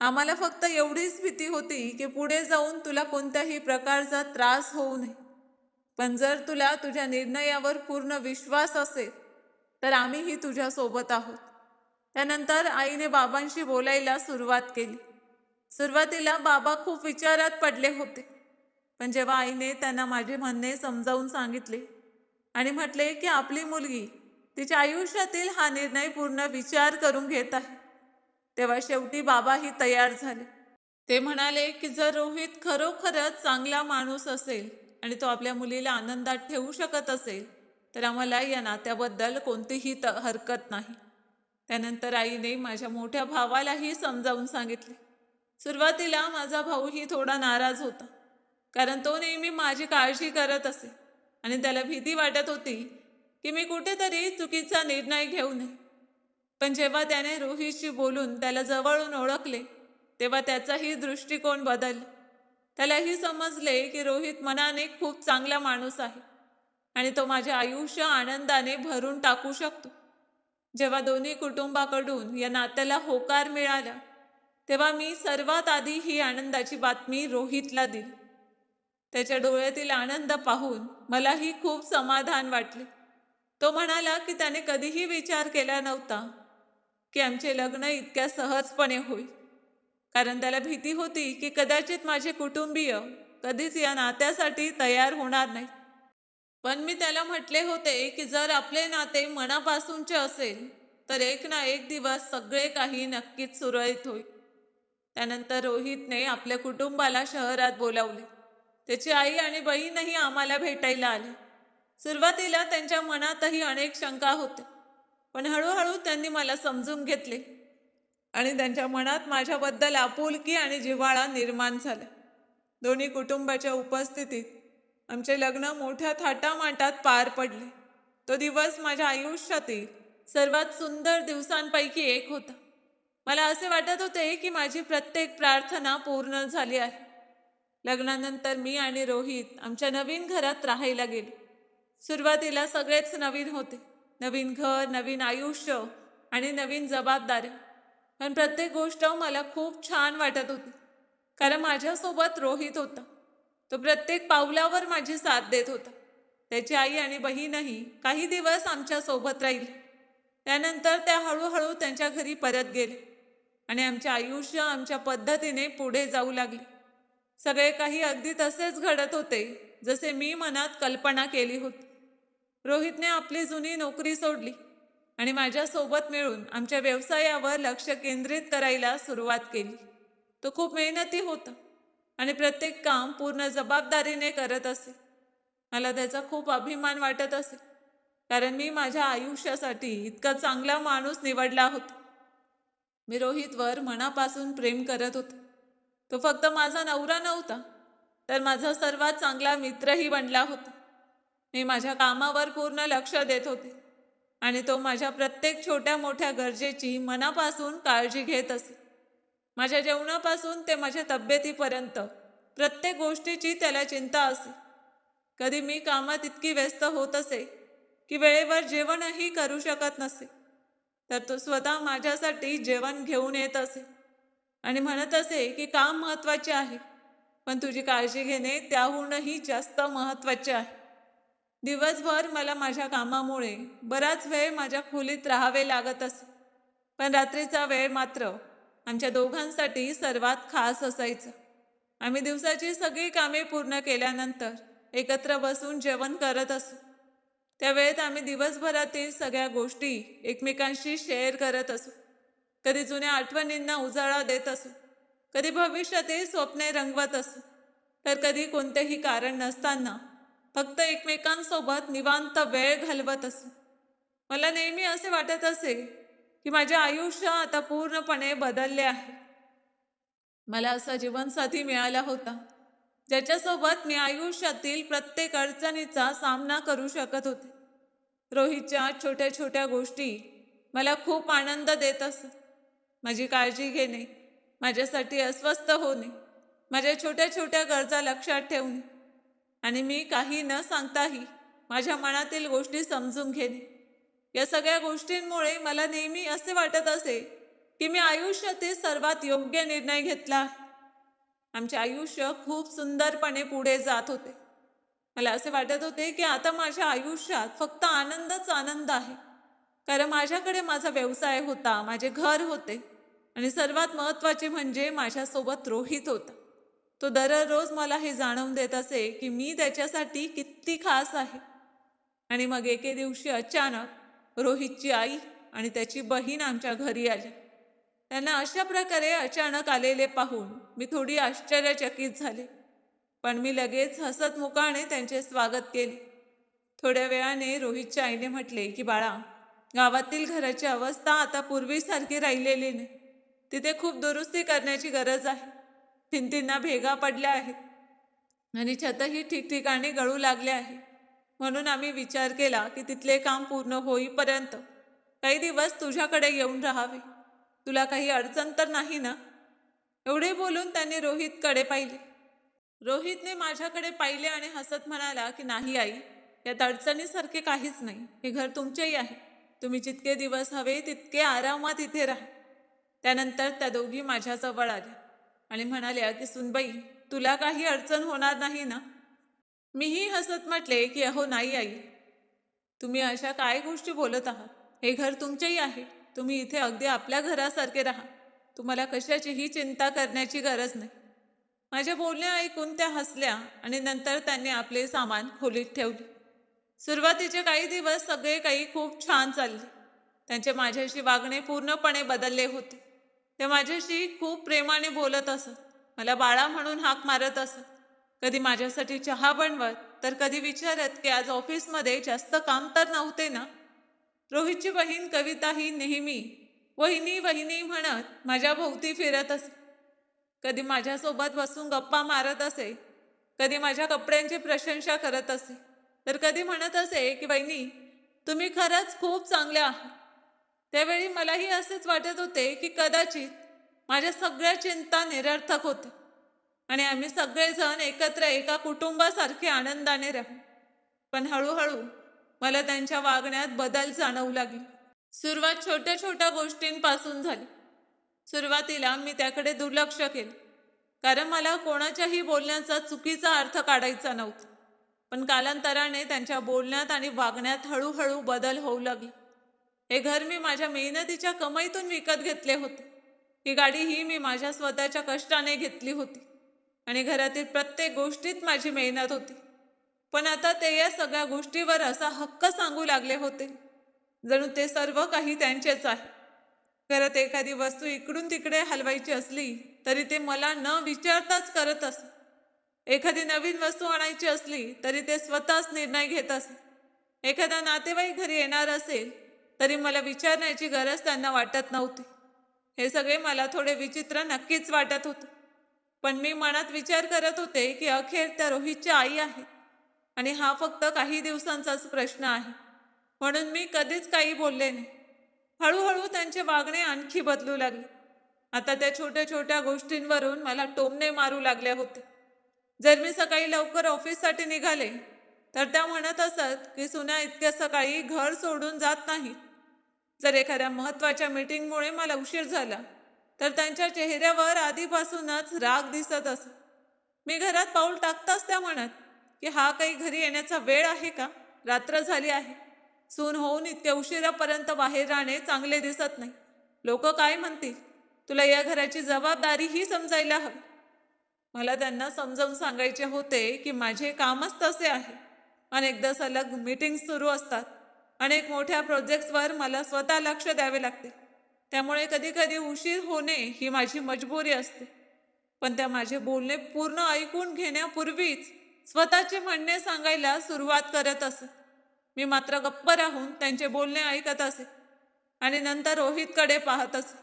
आम्हाला फक्त एवढीच भीती होती की पुढे जाऊन तुला कोणत्याही प्रकारचा त्रास होऊ नये. पण जर तुला तुझ्या निर्णयावर पूर्ण विश्वास असेल तर आम्हीही तुझ्यासोबत आहोत. त्यानंतर आईने बाबांशी बोलायला सुरुवात केली. सुरुवातीला बाबा खूप विचारात पडले होते, पण जेव्हा आईने त्यांना माझे म्हणणे समजावून सांगितले आणि म्हटले की आपली मुलगी तिच्या आयुष्यातील हा निर्णय पूर्ण विचार करून घेत आहे, तेव्हा शेवटी बाबाही तयार झाले. ते म्हणाले की जर रोहित खरोखरच चांगला माणूस असेल आणि तो आपल्या मुलीला आनंदात ठेवू शकत असेल तर आम्हाला या नात्याबद्दल कोणतीही हरकत नाही. त्यानंतर आईने माझ्या मोठ्या भावालाही समजावून सांगितले. सुरुवातीला माझा भाऊही थोडा नाराज होता, कारण तो नेहमी माझी काळजी करत असे आणि त्याला भीती वाटत होती की मी कुठेतरी चुकीचा निर्णय घेऊ नये. पण जेव्हा त्याने रोहितशी बोलून त्याला जवळून ओळखले तेव्हा त्याचाही दृष्टिकोन बदलला. त्यालाही समजले की रोहित मनाने खूप चांगला माणूस आहे आणि तो माझे आयुष्य आनंदाने भरून टाकू शकतो. जेव्हा दोन्ही कुटुंबाकडून या नात्याला होकार मिळाला तेव्हा मी सर्वात आधी ही आनंदाची बातमी रोहितला दिली. त्याच्या डोळ्यातील आनंद पाहून मलाही खूप समाधान वाटले. तो म्हणाला की त्याने कधीही विचार केला नव्हता की आमचे लग्न इतक्या सहजपणे होईल, कारण त्याला भीती होती की कदाचित माझे कुटुंबीय कधीच या नात्यासाठी तयार होणार नाही. पण मी त्याला म्हटले होते की जर आपले नाते मनापासूनचे असेल तर एक ना एक दिवस सगळे काही नक्कीच सुरळीत होईल. त्यानंतर रोहितने आपल्या कुटुंबाला शहरात बोलावले. त्याची आई आणि बहीणही आम्हाला भेटायला आली. सुरुवातीला त्यांच्या मनातही अनेक शंका होत्या, पण हळूहळू त्यांनी मला समजून घेतले आणि त्यांच्या मनात माझ्याबद्दल आपुलकी आणि जिव्हाळा निर्माण झाला. दोन्ही कुटुंबाच्या उपस्थितीत आमचे लग्न मोठ्या थाटामाटात पार पडले. तो दिवस माझ्या आयुष्यातील सर्वात सुंदर दिवसांपैकी एक होता. मला असे वाटत होते की माझी प्रत्येक प्रार्थना पूर्ण झाली आहे. लग्नानंतर मी आणि रोहित आमच्या नवीन घरात राहायला गेलो. सुरुवातीला सगळेच नवीन होते. नवीन घर, नवीन आयुष्य आणि नवीन जबाबदाऱ्या. पण प्रत्येक गोष्ट मला खूप छान वाटत होती, कारण माझ्यासोबत रोहित होता. तो प्रत्येक पावलावर माझी साथ देत होता. त्याची आई आणि बहीणही काही दिवस आमच्या सोबत राहिली. त्यानंतर त्या हळूहळू त्यांच्या घरी परत गेले आणि आमचे आयुष्य आमच्या पद्धतीने पुढे जाऊ लागले. सगळे काही अगदी तसेच घडत होते जसे मी मनात कल्पना केली होती. रोहितने आपली जुनी नोकरी सोडली आणि माझ्यासोबत मिळून आमच्या व्यवसायावर लक्ष केंद्रित करायला सुरुवात केली. तो खूप मेहनती होता आणि प्रत्येक काम पूर्ण जबाबदारीने करत असे. मला त्याचा खूप अभिमान वाटत असे, कारण मी माझ्या आयुष्यासाठी इतका चांगला माणूस निवडला होता. मी रोहितवर मनापासून प्रेम करत होते. तो फक्त माझा नवरा नव्हता, तर माझा सर्वात चांगला मित्रही बनला होता. मी माझ्या कामावर पूर्ण लक्ष देत होते आणि तो माझ्या प्रत्येक छोट्या मोठ्या गरजेची मनापासून काळजी घेत असे. माझ्या जेवणापासून ते माझ्या तब्येतीपर्यंत प्रत्येक गोष्टीची त्याला चिंता असे. कधी मी कामात इतकी व्यस्त होत असे की वेळेवर जेवणही करू शकत नसे, तर तो स्वतः माझ्यासाठी जेवण घेऊन येत असे आणि म्हणत असे की काम महत्त्वाचे आहे, पण तुझी काळजी घेणे त्याहूनही जास्त महत्त्वाचे आहे. दिवसभर मला माझ्या कामामुळे बराच वेळ माझ्या खोलीत राहावे लागत असे, पण रात्रीचा वेळ मात्र आमच्या दोघांसाठी सर्वात खास असायचा. आम्ही दिवसाची सगळी कामे पूर्ण केल्यानंतर एकत्र बसून जेवण करत असू. त्या वेळेत आम्ही दिवसभरातील सगळ्या गोष्टी एकमेकांशी शेअर करत असू. कधी जुन्या आठवणींना उजाळा देत असू, कधी भविष्यातील स्वप्ने रंगवत असू, तर कधी कोणतेही कारण नसताना फक्त एकमेकांसोबत निवांत वेळ घालवत असू. मला नेहमी असे वाटत असे की माझे आयुष्य आता पूर्णपणे बदलले आहे. मला असा जीवनसाथी मिळाला होता ज्याच्यासोबत मी आयुष्यातील प्रत्येक अडचणीचा सामना करू शकत होते. रोहितच्या छोट्या छोट्या गोष्टी मला खूप आनंद देत असत. माझी काळजी घेणे, माझ्यासाठी अस्वस्थ होणे, माझ्या छोट्या छोट्या गरजा लक्षात ठेवणे आणि मी काही न सांगताही माझ्या मनातील गोष्टी समजून घेणे, या सगळ्या गोष्टींमुळे मला नेहमी असे वाटत असे की मी आयुष्यातील सर्वात योग्य निर्णय घेतला आहे. आमचे आयुष्य खूप सुंदरपणे पुढे जात होते. मला असे वाटत होते की आता माझ्या आयुष्यात फक्त आनंदच आनंद आहे. कारण माझ्याकडे माझा व्यवसाय होता, माझे घर होते आणि सर्वात महत्त्वाचे म्हणजे माझ्यासोबत रोहित होता. तो दररोज मला हे जाणवून देत असे की मी त्याच्यासाठी किती खास आहे. आणि मग एके दिवशी अचानक रोहितची आई आणि त्याची बहीण आमच्या घरी आली. त्यांना अशा प्रकारे अचानक आलेले पाहून मी थोडी आश्चर्यचकित झाले. पण मी लगेच हसत मुखाने त्यांचे स्वागत केले. थोड्या वेळाने रोहितच्या आईने म्हटले की बाळा, गावातील घराची अवस्था आता पूर्वीसारखी राहिलेली नाही. तिथे खूप दुरुस्ती करण्याची गरज आहे. भिंतींना भेगा पडल्या आहेत आणि छतही ठिकठिकाणी गळू लागले आहे. म्हणून आम्ही विचार केला की तिथले काम पूर्ण होईपर्यंत काही दिवस तुझ्याकडे येऊन राहावे. तुला काही अडचण तर नाही ना? एवढे बोलून त्यांनी रोहितकडे पाहिले. रोहितने माझ्याकडे पाहिले आणि हसत म्हणाला की नाही आई, यात अडचणीसारखे काहीच नाही. हे घर तुमचेही आहे. तुम्ही जितके दिवस हवे तितके आरामात इथे राहा. त्यानंतर त्या दोघी माझ्याजवळ आल्या आणि म्हणाल्या की सुनबाई, तुला काही अडचण होणार नाही ना? मीही हसत म्हटले की अहो नाही आई, तुम्ही अशा काय गोष्टी बोलत आहात? हे घर तुमचेही आहे. तुम्ही इथे अगदी आपल्या घरासारखे राहा. तुम्हाला कशाचीही चिंता करण्याची गरज नाही. माझे बोलणे ऐकून त्या हसल्या आणि नंतर त्यांनी आपले सामान खोलीत ठेवले. सुरुवातीचे काही दिवस सगळे काही खूप छान चालले. त्यांचे माझ्याशी वागणे पूर्णपणे बदलले होते. ते माझ्याशी खूप प्रेमाने बोलत असत. मला बाळा म्हणून हाक मारत असत. कधी माझ्यासाठी चहा बनवत, तर कधी विचारत की आज ऑफिसमध्ये जास्त काम तर नव्हते ना? रोहितची बहीण कविता ही नेहमी वहिनी वहिनी म्हणत माझ्या भोवती फिरत असे. कधी माझ्यासोबत बसून गप्पा मारत असे, कधी माझ्या कपड्यांची प्रशंसा करत असे, तर कधी म्हणत असे की वहिनी, तुम्ही खरंच खूप चांगल्या आहात. त्यावेळी मलाही असेच वाटत होते की कदाचित माझ्या सगळ्या चिंता निरर्थक होत्या आणि आम्ही सगळेजण एकत्र एका कुटुंबासारखे आनंदाने राहू. पण हळूहळू मला त्यांच्या वागण्यात बदल जाणवू लागले. सुरुवात छोट्या छोट्या गोष्टींपासून झाली. सुरुवातीला मी त्याकडे दुर्लक्ष केले, कारण मला कोणाच्याही बोलण्याचा चुकीचा अर्थ काढायचा नव्हता. पण कालांतराने त्यांच्या बोलण्यात आणि वागण्यात हळूहळू बदल होऊ लागले. हे घर मी माझ्या मेहनतीच्या कमाईतून विकत घेतले होते. ही गाडी ही मी माझ्या स्वतःच्या कष्टाने घेतली होती आणि घरातील प्रत्येक गोष्टीत माझी मेहनत होती. पण आता ते या सगळ्या गोष्टीवर असा हक्क सांगू लागले होते, जणू ते सर्व काही त्यांचेच आहे. घरात एखादी वस्तू इकडून तिकडे हलवायची असली तरी ते मला न विचारताच करत असत. एखादी नवीन वस्तू आणायची असली तरी ते स्वतःच निर्णय घेत असत. एखादा नातेवाईक घरी येणार असेल तरी मला विचारण्याची गरज त्यांना वाटत नव्हती. हे सगळे मला थोडे विचित्र नक्कीच वाटत होते. पण मी मनात विचार करत होते की अखेर त्या रोहितच्या आई आहेत आणि हा फक्त काही दिवसांचाच प्रश्न आहे. म्हणून मी कधीच काही बोलले नाही. हळूहळू त्यांचे वागणे आणखी बदलू लागले. आता त्या छोट्या छोट्या गोष्टींवरून मला टोमणे मारू लागले होते. जर मी सकाळी लवकर ऑफिससाठी निघाले तर त्या म्हणत असत की सुना इतक्या सकाळी घर सोडून जात नाही. जर एखाद्या महत्त्वाच्या मीटिंगमुळे मला उशीर झाला तर त्यांच्या चेहऱ्यावर आधीपासूनच राग दिसत असत. मी घरात पाऊल टाकताच त्या म्हणत की हा काही घरी येण्याचा वेळ आहे का? रात्र झाली आहे. सून होऊन इतक्या उशिरापर्यंत बाहेर राहणे चांगले दिसत नाही. लोक काय म्हणतील? तुला या घराची जबाबदारीही समजायला हवी. मला त्यांना समजावून सांगायचे होते की माझे कामच तसे आहे. अनेकदा सलग मीटिंग सुरू असतात. अनेक मोठ्या प्रोजेक्ट्सवर मला स्वतः लक्ष द्यावे लागते. त्यामुळे कधी कधी उशीर होणे ही माझी मजबुरी असते. पण त्या माझे बोलणे पूर्ण ऐकून घेण्यापूर्वीच स्वतःचे म्हणणे सांगायला सुरुवात करत असत. मी मात्र गप्प राहून त्यांचे बोलणे ऐकत असे आणि नंतर रोहितकडे पाहत असे.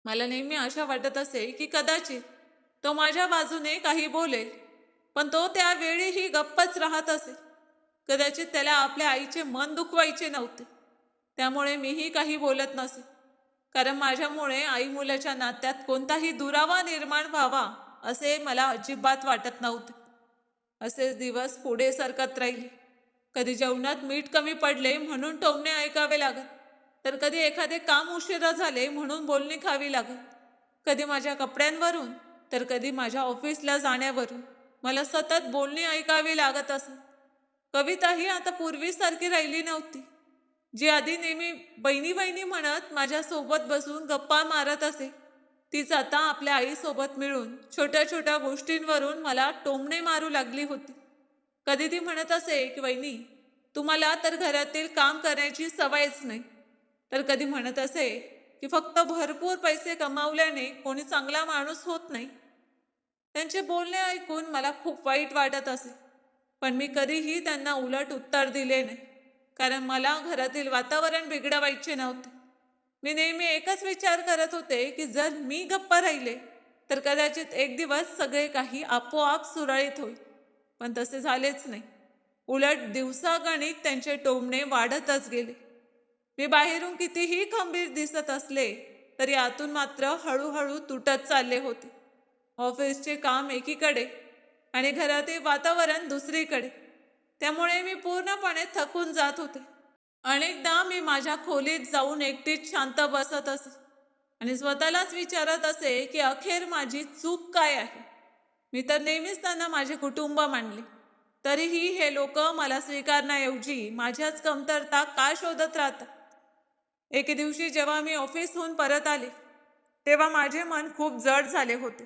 मला नेहमी आशा वाटत असे की कदाचित तो माझ्या बाजूने काही बोलेल, पण तो त्यावेळीही गप्पच राहत असे. कदाचित त्याला आपल्या आईचे मन दुखवायचे नव्हते, त्यामुळे मीही काही बोलत नसे. कारण माझ्यामुळे आई मुलाच्या नात्यात कोणताही दुरावा निर्माण व्हावा असे मला अजिबात वाटत नव्हते. असेच दिवस पुढे सरकत राहिले. कधी जेवणात मीठ कमी पडले म्हणून टोमणे ऐकावे लागत, तर कधी एखादे काम उशिरा झाले म्हणून बोलणी खावी लागत. कधी माझ्या कपड्यांवरून तर कधी माझ्या ऑफिसला जाण्यावरून. मला सतत बोलणी ऐकावी लागत असत. कविताही आता पूर्वीसारखी राहिली नव्हती. जी आधी नेहमी बहिणी बहिणी म्हणत माझ्यासोबत बसून गप्पा मारत असे, तीच आता आपल्या आईसोबत मिळून छोट्या छोट्या गोष्टींवरून मला टोमणे मारू लागली होती. कधी ती म्हणत असे की वहिनी, तुम्हाला तर घरातील काम करण्याची सवयच नाही. तर कधी म्हणत असे की फक्त भरपूर पैसे कमावल्याने कोणी चांगला माणूस होत नाही. त्यांचे बोलणे ऐकून मला खूप वाईट वाटत असे, पण मी कधीही त्यांना उलट उत्तर दिले नाही, कारण मला घरातील वातावरण बिघडवायचे नव्हते. मी नेहमी एकच विचार करत होते की जर मी गप्प राहिले तर कदाचित एक दिवस सगळे काही आपोआप सुरळीत होईल. पण तसे झालेच नाही. उलट दिवसागणिक त्यांचे टोमणे वाढतच गेले. मी बाहेरून कितीही खंबीर दिसत असले तरी आतून मात्र हळूहळू तुटत चालले होते. ऑफिसचे काम एकीकडे आणि घरातील वातावरण दुसरीकडे, त्यामुळे मी पूर्णपणे थकून जात होते. अनेकदा मी माझ्या खोलीत जाऊन एकटीच शांत बसत असे आणि स्वतःलाच विचारत असे की अखेर माझी चूक काय आहे. मी तर नेहमीच त्यांना माझे कुटुंब मानले, तरीही हे लोक मला स्वीकारण्याऐवजी माझ्याच कमतरता का शोधत राहतात. एके दिवशी जेव्हा मी ऑफिसहून परत आले तेव्हा माझे मन खूप जड झाले होते.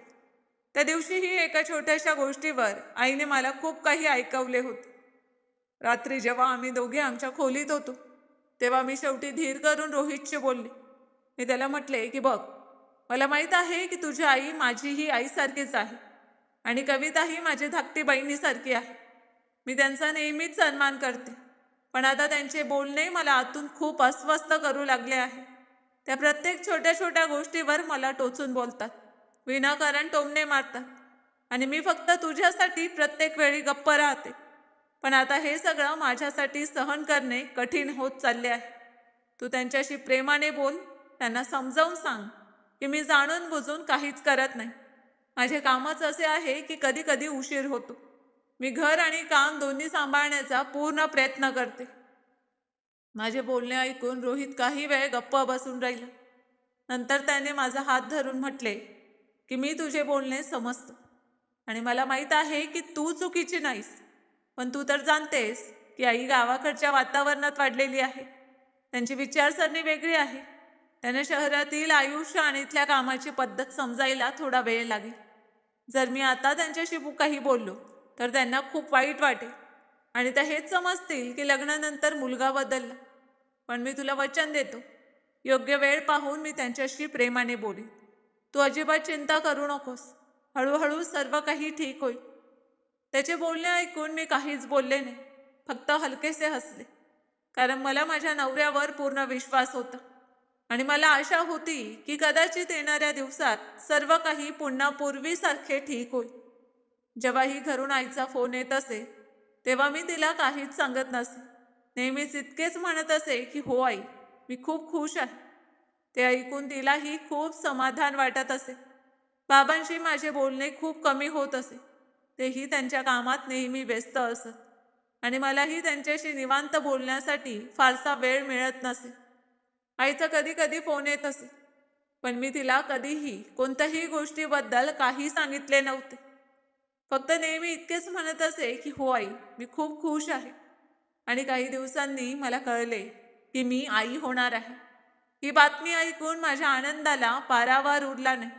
त्या दिवशीही एका छोट्याशा गोष्टीवर आईने मला खूप काही ऐकवले होते. रात्री जेव्हा आम्ही दोघे आमच्या खोलीत होतो तेव्हा मी शेवटी धीर करून रोहितशी बोलले. मी त्याला म्हटले की बघ, मला माहीत आहे की तुझी आई माझीही आईसारखीच आहे आणि कविताही माझी धाकटी बहिणीसारखी आहे. मी त्यांचा नेहमीच सन्मान करते, पण आता त्यांचे बोलणे मला आतून खूप अस्वस्थ करू लागले आहे. त्या प्रत्येक छोट्या छोट्या गोष्टीवर मला टोचून बोलतात, विनाकारण टोमणे मारतात आणि मी फक्त तुझ्यासाठी प्रत्येक वेळी गप्प राहते. पण आता हे सगळं माझ्यासाठी सहन करणे कठीण होत चालले आहे. तू त्यांच्याशी प्रेमाने बोल, त्यांना समजावून सांग की मी जाणून बुजून काहीच करत नाही. माझे कामच असे आहे की कधी कधी उशीर होतो. मी घर आणि काम दोन्ही सांभाळण्याचा पूर्ण प्रयत्न करते. माझे बोलणे ऐकून रोहित काही वेळ गप्प बसून राहिला. नंतर त्याने माझा हात धरून म्हटले की मी तुझे बोलणे समजतो आणि मला माहीत आहे की तू चुकीची नाहीस, पण तू तर जाणतेस की आई गावाकडच्या वातावरणात वाढलेली आहे. त्यांची विचारसरणी वेगळी आहे. त्यांना शहरातील आयुष्य आणि इथल्या कामाची पद्धत समजायला थोडा वेळ लागेल. जर मी आता त्यांच्याशी काही बोललो तर त्यांना खूप वाईट वाटेल आणि त्या हेच समजतील की लग्नानंतर मुलगा बदलला. पण मी तुला वचन देतो, योग्य वेळ पाहून मी त्यांच्याशी प्रेमाने बोलेन. तू अजिबात चिंता करू नकोस. हळूहळू सर्व काही ठीक होईल. त्याचे बोलणे ऐकून मी काहीच बोलले नाही, फक्त हलकेसे हसले, कारण मला माझ्या नवऱ्यावर पूर्ण विश्वास होता आणि मला आशा होती की कदाचित येणाऱ्या दिवसात सर्व काही पुन्हा पूर्वीसारखे ठीक होईल. जेव्हाही घरून आईचा फोन येत असे तेव्हा मी तिला काहीच सांगत नसे. नेहमीच इतकेच म्हणत असे की हो आई, मी खूप खुश आहे. ते ऐकून तिलाही खूप समाधान वाटत असे. बाबांशी माझे बोलणे खूप कमी होत असे. तेही त्यांच्या कामात नेहमी व्यस्त असत आणि मलाही त्यांच्याशी निवांत बोलण्यासाठी फारसा वेळ मिळत नसे. आईचा कधी कधी फोन येत असे, पण मी तिला कधीही कोणत्याही गोष्टीबद्दल काही सांगितले नव्हते. फक्त नेहमी इतकेच म्हणत असे की हो आई, मी खूप खुश आहे. आणि काही दिवसांनी मला कळले की मी आई होणार आहे. ही बातमी ऐकून माझ्या आनंदाला पारावार उरला नाही.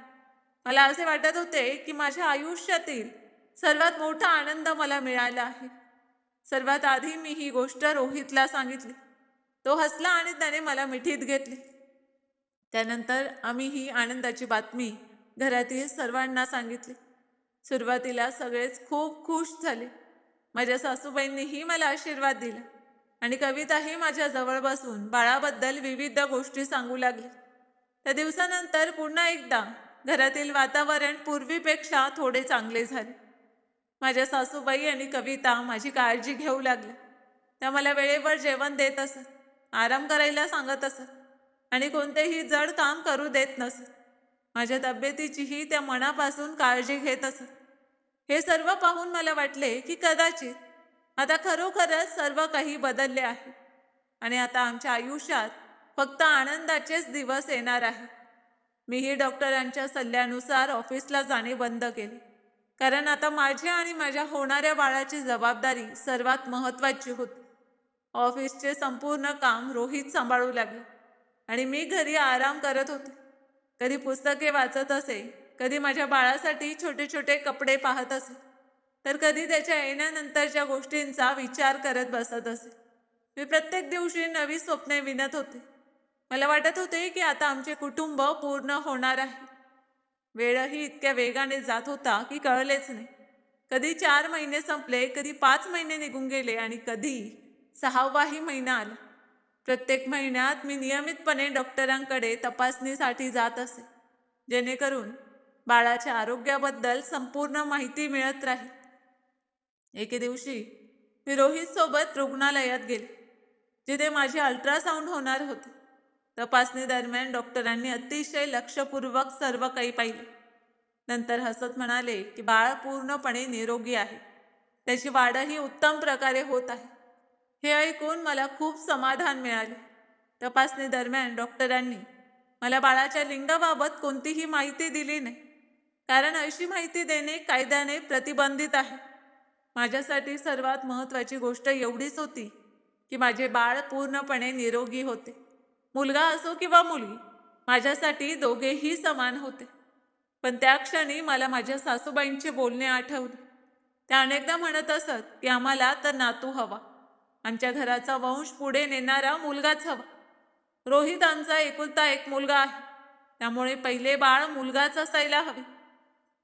मला असे वाटत होते की माझ्या आयुष्यातील सर्वात मोठा आनंद मला मिळाला आहे. सर्वात आधी मी ही गोष्ट रोहितला सांगितली. तो हसला आणि त्याने मला मिठीत घेतले. त्यानंतर आम्ही ही आनंदाची बातमी घरातील सर्वांना सांगितली. सुरुवातीला सगळेच खूप खुश झाले. माझ्या सासूबाईंनीही मला आशीर्वाद दिला आणि कविताही माझ्या जवळ बसून बाळाबद्दल विविध गोष्टी सांगू लागली. त्या दिवसानंतर पुन्हा एकदा घरातील वातावरण पूर्वीपेक्षा थोडे चांगले झाले. माझ्या सासूबाई आणि कविता माझी काळजी घेऊ लागल्या. त्या मला वेळेवर जेवण देत असत, आराम करायला सांगत असत आणि कोणतेही जड काम करू देत नसत. माझ्या तब्येतीचीही त्या मनापासून काळजी घेत असत. हे सर्व पाहून मला वाटले की कदाचित आता खरोखरच सर्व काही बदलले आहे आणि आता आमच्या आयुष्यात फक्त आनंदाचेच दिवस येणार आहेत. मीही डॉक्टरांच्या सल्ल्यानुसार ऑफिसला जाणे बंद केले कारण आता माझ्या आणि माझ्या होणाऱ्या बाळाची जबाबदारी सर्वात महत्त्वाची होती. ऑफिसचे संपूर्ण काम रोहित सांभाळू लागले आणि मी घरी आराम करत होते. कधी पुस्तके वाचत असे, कधी माझ्या बाळासाठी छोटे छोटे कपडे पाहत असे, तर कधी त्याच्या येण्यानंतरच्या गोष्टींचा विचार करत बसत असे. मी प्रत्येक दिवशी नवी स्वप्ने विणत होते. मला वाटत होते की आता आमचे कुटुंब पूर्ण होणार आहे. वेळही इतक्या वेगाने जात होता की कळलेच नाही. कधी 4 महिने संपले, कधी 5 महिने निघून गेले आणि कधी 6वाही महिना आला. प्रत्येक महिन्यात मी नियमितपणे डॉक्टरांकडे तपासणीसाठी जात असे, जेणेकरून बाळाच्या आरोग्याबद्दल संपूर्ण माहिती मिळत राहील. एके दिवशी मी रोहित सोबत रुग्णालयात गेले, जिथे माझे अल्ट्रासाऊंड होणार होते. तपासणी दरम्यान डॉक्टरांनी अतिशय लक्षपूर्वक सर्व काही पाहिले. नंतर हसत म्हणाले की बाळ पूर्णपणे निरोगी आहे, त्याची वाढही उत्तम प्रकारे होत आहे. हे ऐकून मला खूप समाधान मिळाले. तपासणी दरम्यान डॉक्टरांनी मला बाळाच्या लिंगाबाबत कोणतीही माहिती दिली नाही, कारण अशी माहिती देणे कायद्याने प्रतिबंधित आहे. माझ्यासाठी सर्वात महत्त्वाची गोष्ट एवढीच होती की माझे बाळ पूर्णपणे निरोगी होते. मुलगा असो किंवा मुलगी, माझ्यासाठी दोघेही समान होते. पण त्या क्षणी मला माझ्या सासूबाईंचे बोलणे आठवले. त्या अनेकदा म्हणत असत की आम्हाला तर नातू हवा, आमच्या घराचा वंश पुढे नेणारा मुलगाच हवा. रोहित आमचा एकुलता एक मुलगा आहे, त्यामुळे पहिले बाळ मुलगाच असायला हवे.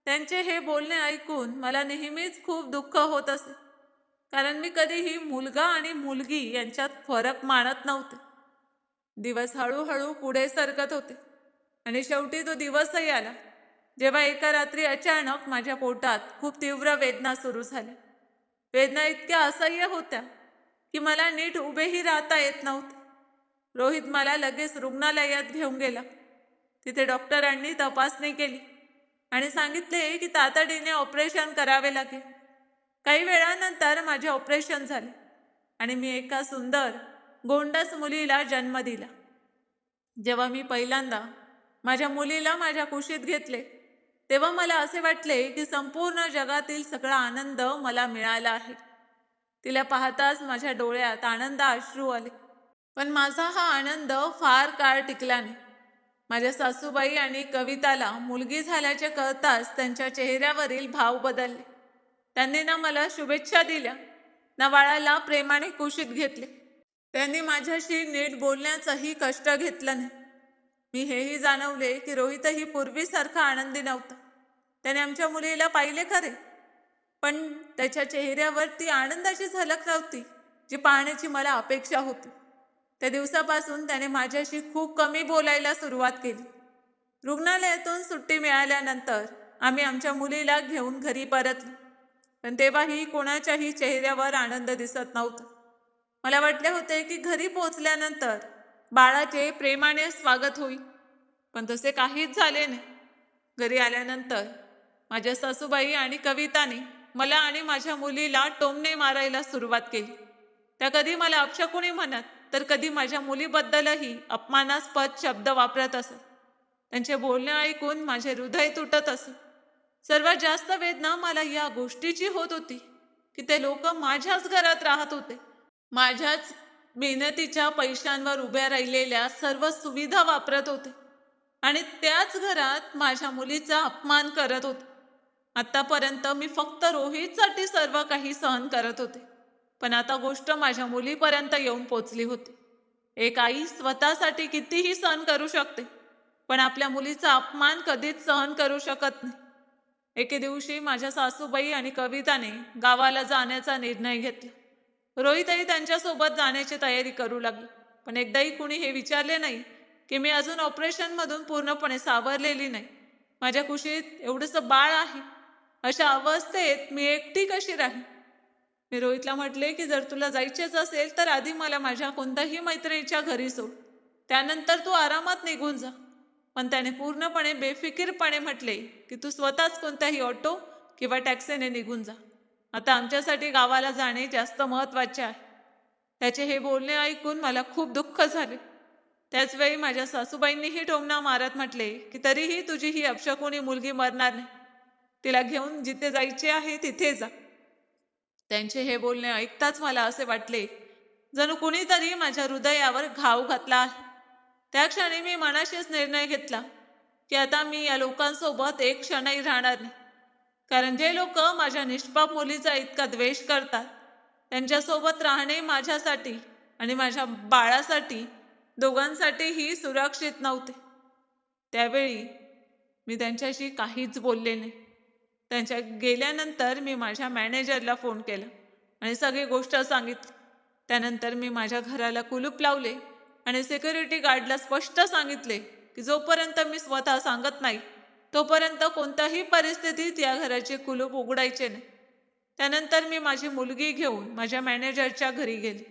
त्यांचे हे बोलणे ऐकून मला नेहमीच खूप दुःख होत असे, कारण मी कधीही मुलगा आणि मुलगी यांच्यात फरक मानत नव्हते. दिवस हळूहळू पुढे सरकत होते आणि शेवटी तो दिवसही आला, जेव्हा एका रात्री अचानक माझ्या पोटात खूप तीव्र वेदना सुरू झाल्या. वेदना इतक्या असह्य होत्या की मला नीट उभेही राहता येत नव्हते. रोहित मला लगेच रुग्णालयात घेऊन गेला. तिथे डॉक्टरांनी तपासणी केली आणि सांगितले की तातडीने ऑपरेशन करावे लागेल. काही वेळानंतर माझे ऑपरेशन झाले आणि मी एका सुंदर गोंडस मुलीला जन्म दिला. जेव्हा मी पहिल्यांदा माझ्या मुलीला माझ्या कुशीत घेतले, तेव्हा मला असे वाटले की संपूर्ण जगातील सगळा आनंद मला मिळाला आहे. तिला पाहताच माझ्या डोळ्यात आनंद अश्रू आले. पण माझा हा आनंद फार काळ टिकला नाही. माझ्या सासूबाई आणि कविताला मुलगी झाल्याचे कळताच त्यांच्या चेहऱ्यावरील भाव बदलले. त्यांनी ना मला शुभेच्छा दिल्या, ना बाळाला प्रेमाने कुशीत घेतले. त्यांनी माझ्याशी नीट बोलण्याचंही कष्ट घेतलं नाही. मी हेही जाणवले की रोहितही पूर्वीसारखा आनंदी नव्हता. त्याने आमच्या मुलीला पाहिले खरे, पण त्याच्या चेहऱ्यावर ती आनंदाची झलक नव्हती जी पाहण्याची मला अपेक्षा होती. त्या दिवसापासून त्याने माझ्याशी खूप कमी बोलायला सुरुवात केली. रुग्णालयातून सुट्टी मिळाल्यानंतर आम्ही आमच्या मुलीला घेऊन घरी परतलो, पण तेव्हाही कोणाच्याही चेहऱ्यावर आनंद दिसत नव्हता. मला वाटले होते की घरी पोहोचल्यानंतर बाळाचे प्रेमाने स्वागत होईल, पण तसे काहीच झाले नाही. घरी आल्यानंतर माझ्या सासूबाई आणि कविताने मला आणि माझ्या मुलीला टोमणे मारायला सुरुवात केली. त्या कधी मला अपशकुनी म्हणत, तर कधी माझ्या मुलीबद्दलही अपमानास्पद शब्द वापरत असत. त्यांचे बोलणे ऐकून माझे हृदय तुटत असे. सर्वात जास्त वेदना मला या गोष्टीची होत होती की ते लोक माझ्याच घरात राहत होते, माझ्याच मेहनतीच्या पैशांवर उभ्या राहिलेल्या सर्व सुविधा वापरत होते आणि त्याच घरात माझ्या मुलीचा अपमान करत होते. आतापर्यंत मी फक्त रोहितसाठी सर्व काही सहन करत होते, पण आता गोष्ट माझ्या मुलीपर्यंत येऊन पोचली होती. एक आई स्वतःसाठी कितीही सहन करू शकते, पण आपल्या मुलीचा अपमान कधीच सहन करू शकत नाही. एके दिवशी माझ्या सासूबाई आणि कविताने गावाला जाण्याचा निर्णय घेतला. रोहितही त्यांच्यासोबत जाण्याची तयारी करू लागली, पण एकदाही कुणी हे विचारले नाही की मी अजून ऑपरेशनमधून पूर्णपणे सावरलेली नाही. माझ्या कुशीत एवढंसं बाळ आहे, अशा अवस्थेत मी एकटी कशी राहीन? मी रोहितला म्हटले की जर तुला जायचेच असेल तर आधी मला माझ्या कोणत्याही मैत्रिणीच्या घरी सोड, त्यानंतर तू आरामात निघून जा. पण त्याने पूर्णपणे बेफिकीरपणे म्हटले की तू स्वतःच कोणत्याही ऑटो किंवा टॅक्सीने निघून जा. आता आमच्यासाठी गावाला जाणे जास्त महत्त्वाचे आहे. त्याचे हे बोलणे ऐकून मला खूप दुःख झाले. त्याचवेळी माझ्या सासूबाईंनीही टोमणा मारत म्हटले की तरीही तुझी ही अपशकुनी मुलगी मरणार नाही. तिला घेऊन जिथे जायचे आहे तिथे जा. त्यांचे हे बोलणे ऐकताच मला असे वाटले जणू कुणीतरी माझ्या हृदयावर घाव घातला आहे. त्या क्षणी मी मनाशीच निर्णय घेतला की आता मी या लोकांसोबत एक क्षणही राहणार नाही. कारण जे लोक माझ्या निष्पाप मुलीचा इतका द्वेष करतात त्यांच्यासोबत राहणे माझ्यासाठी आणि माझ्या बाळासाठी दोघांसाठीही सुरक्षित नव्हते. त्यावेळी मी त्यांच्याशी काहीच बोलले नाही. त्यांच्या गेल्यानंतर मी माझ्या मॅनेजरला फोन केला आणि सगळी गोष्ट सांगितली. त्यानंतर मी माझ्या घराला कुलूप लावले आणि सिक्युरिटी गार्डला स्पष्ट सांगितले की जोपर्यंत मी स्वतः सांगत नाही तोपर्यंत कोणत्याही परिस्थितीत या घराचे कुलूप उघडायचे नाही. त्यानंतर मी माझी मुलगी घेऊन माझ्या मॅनेजरच्या घरी गेले.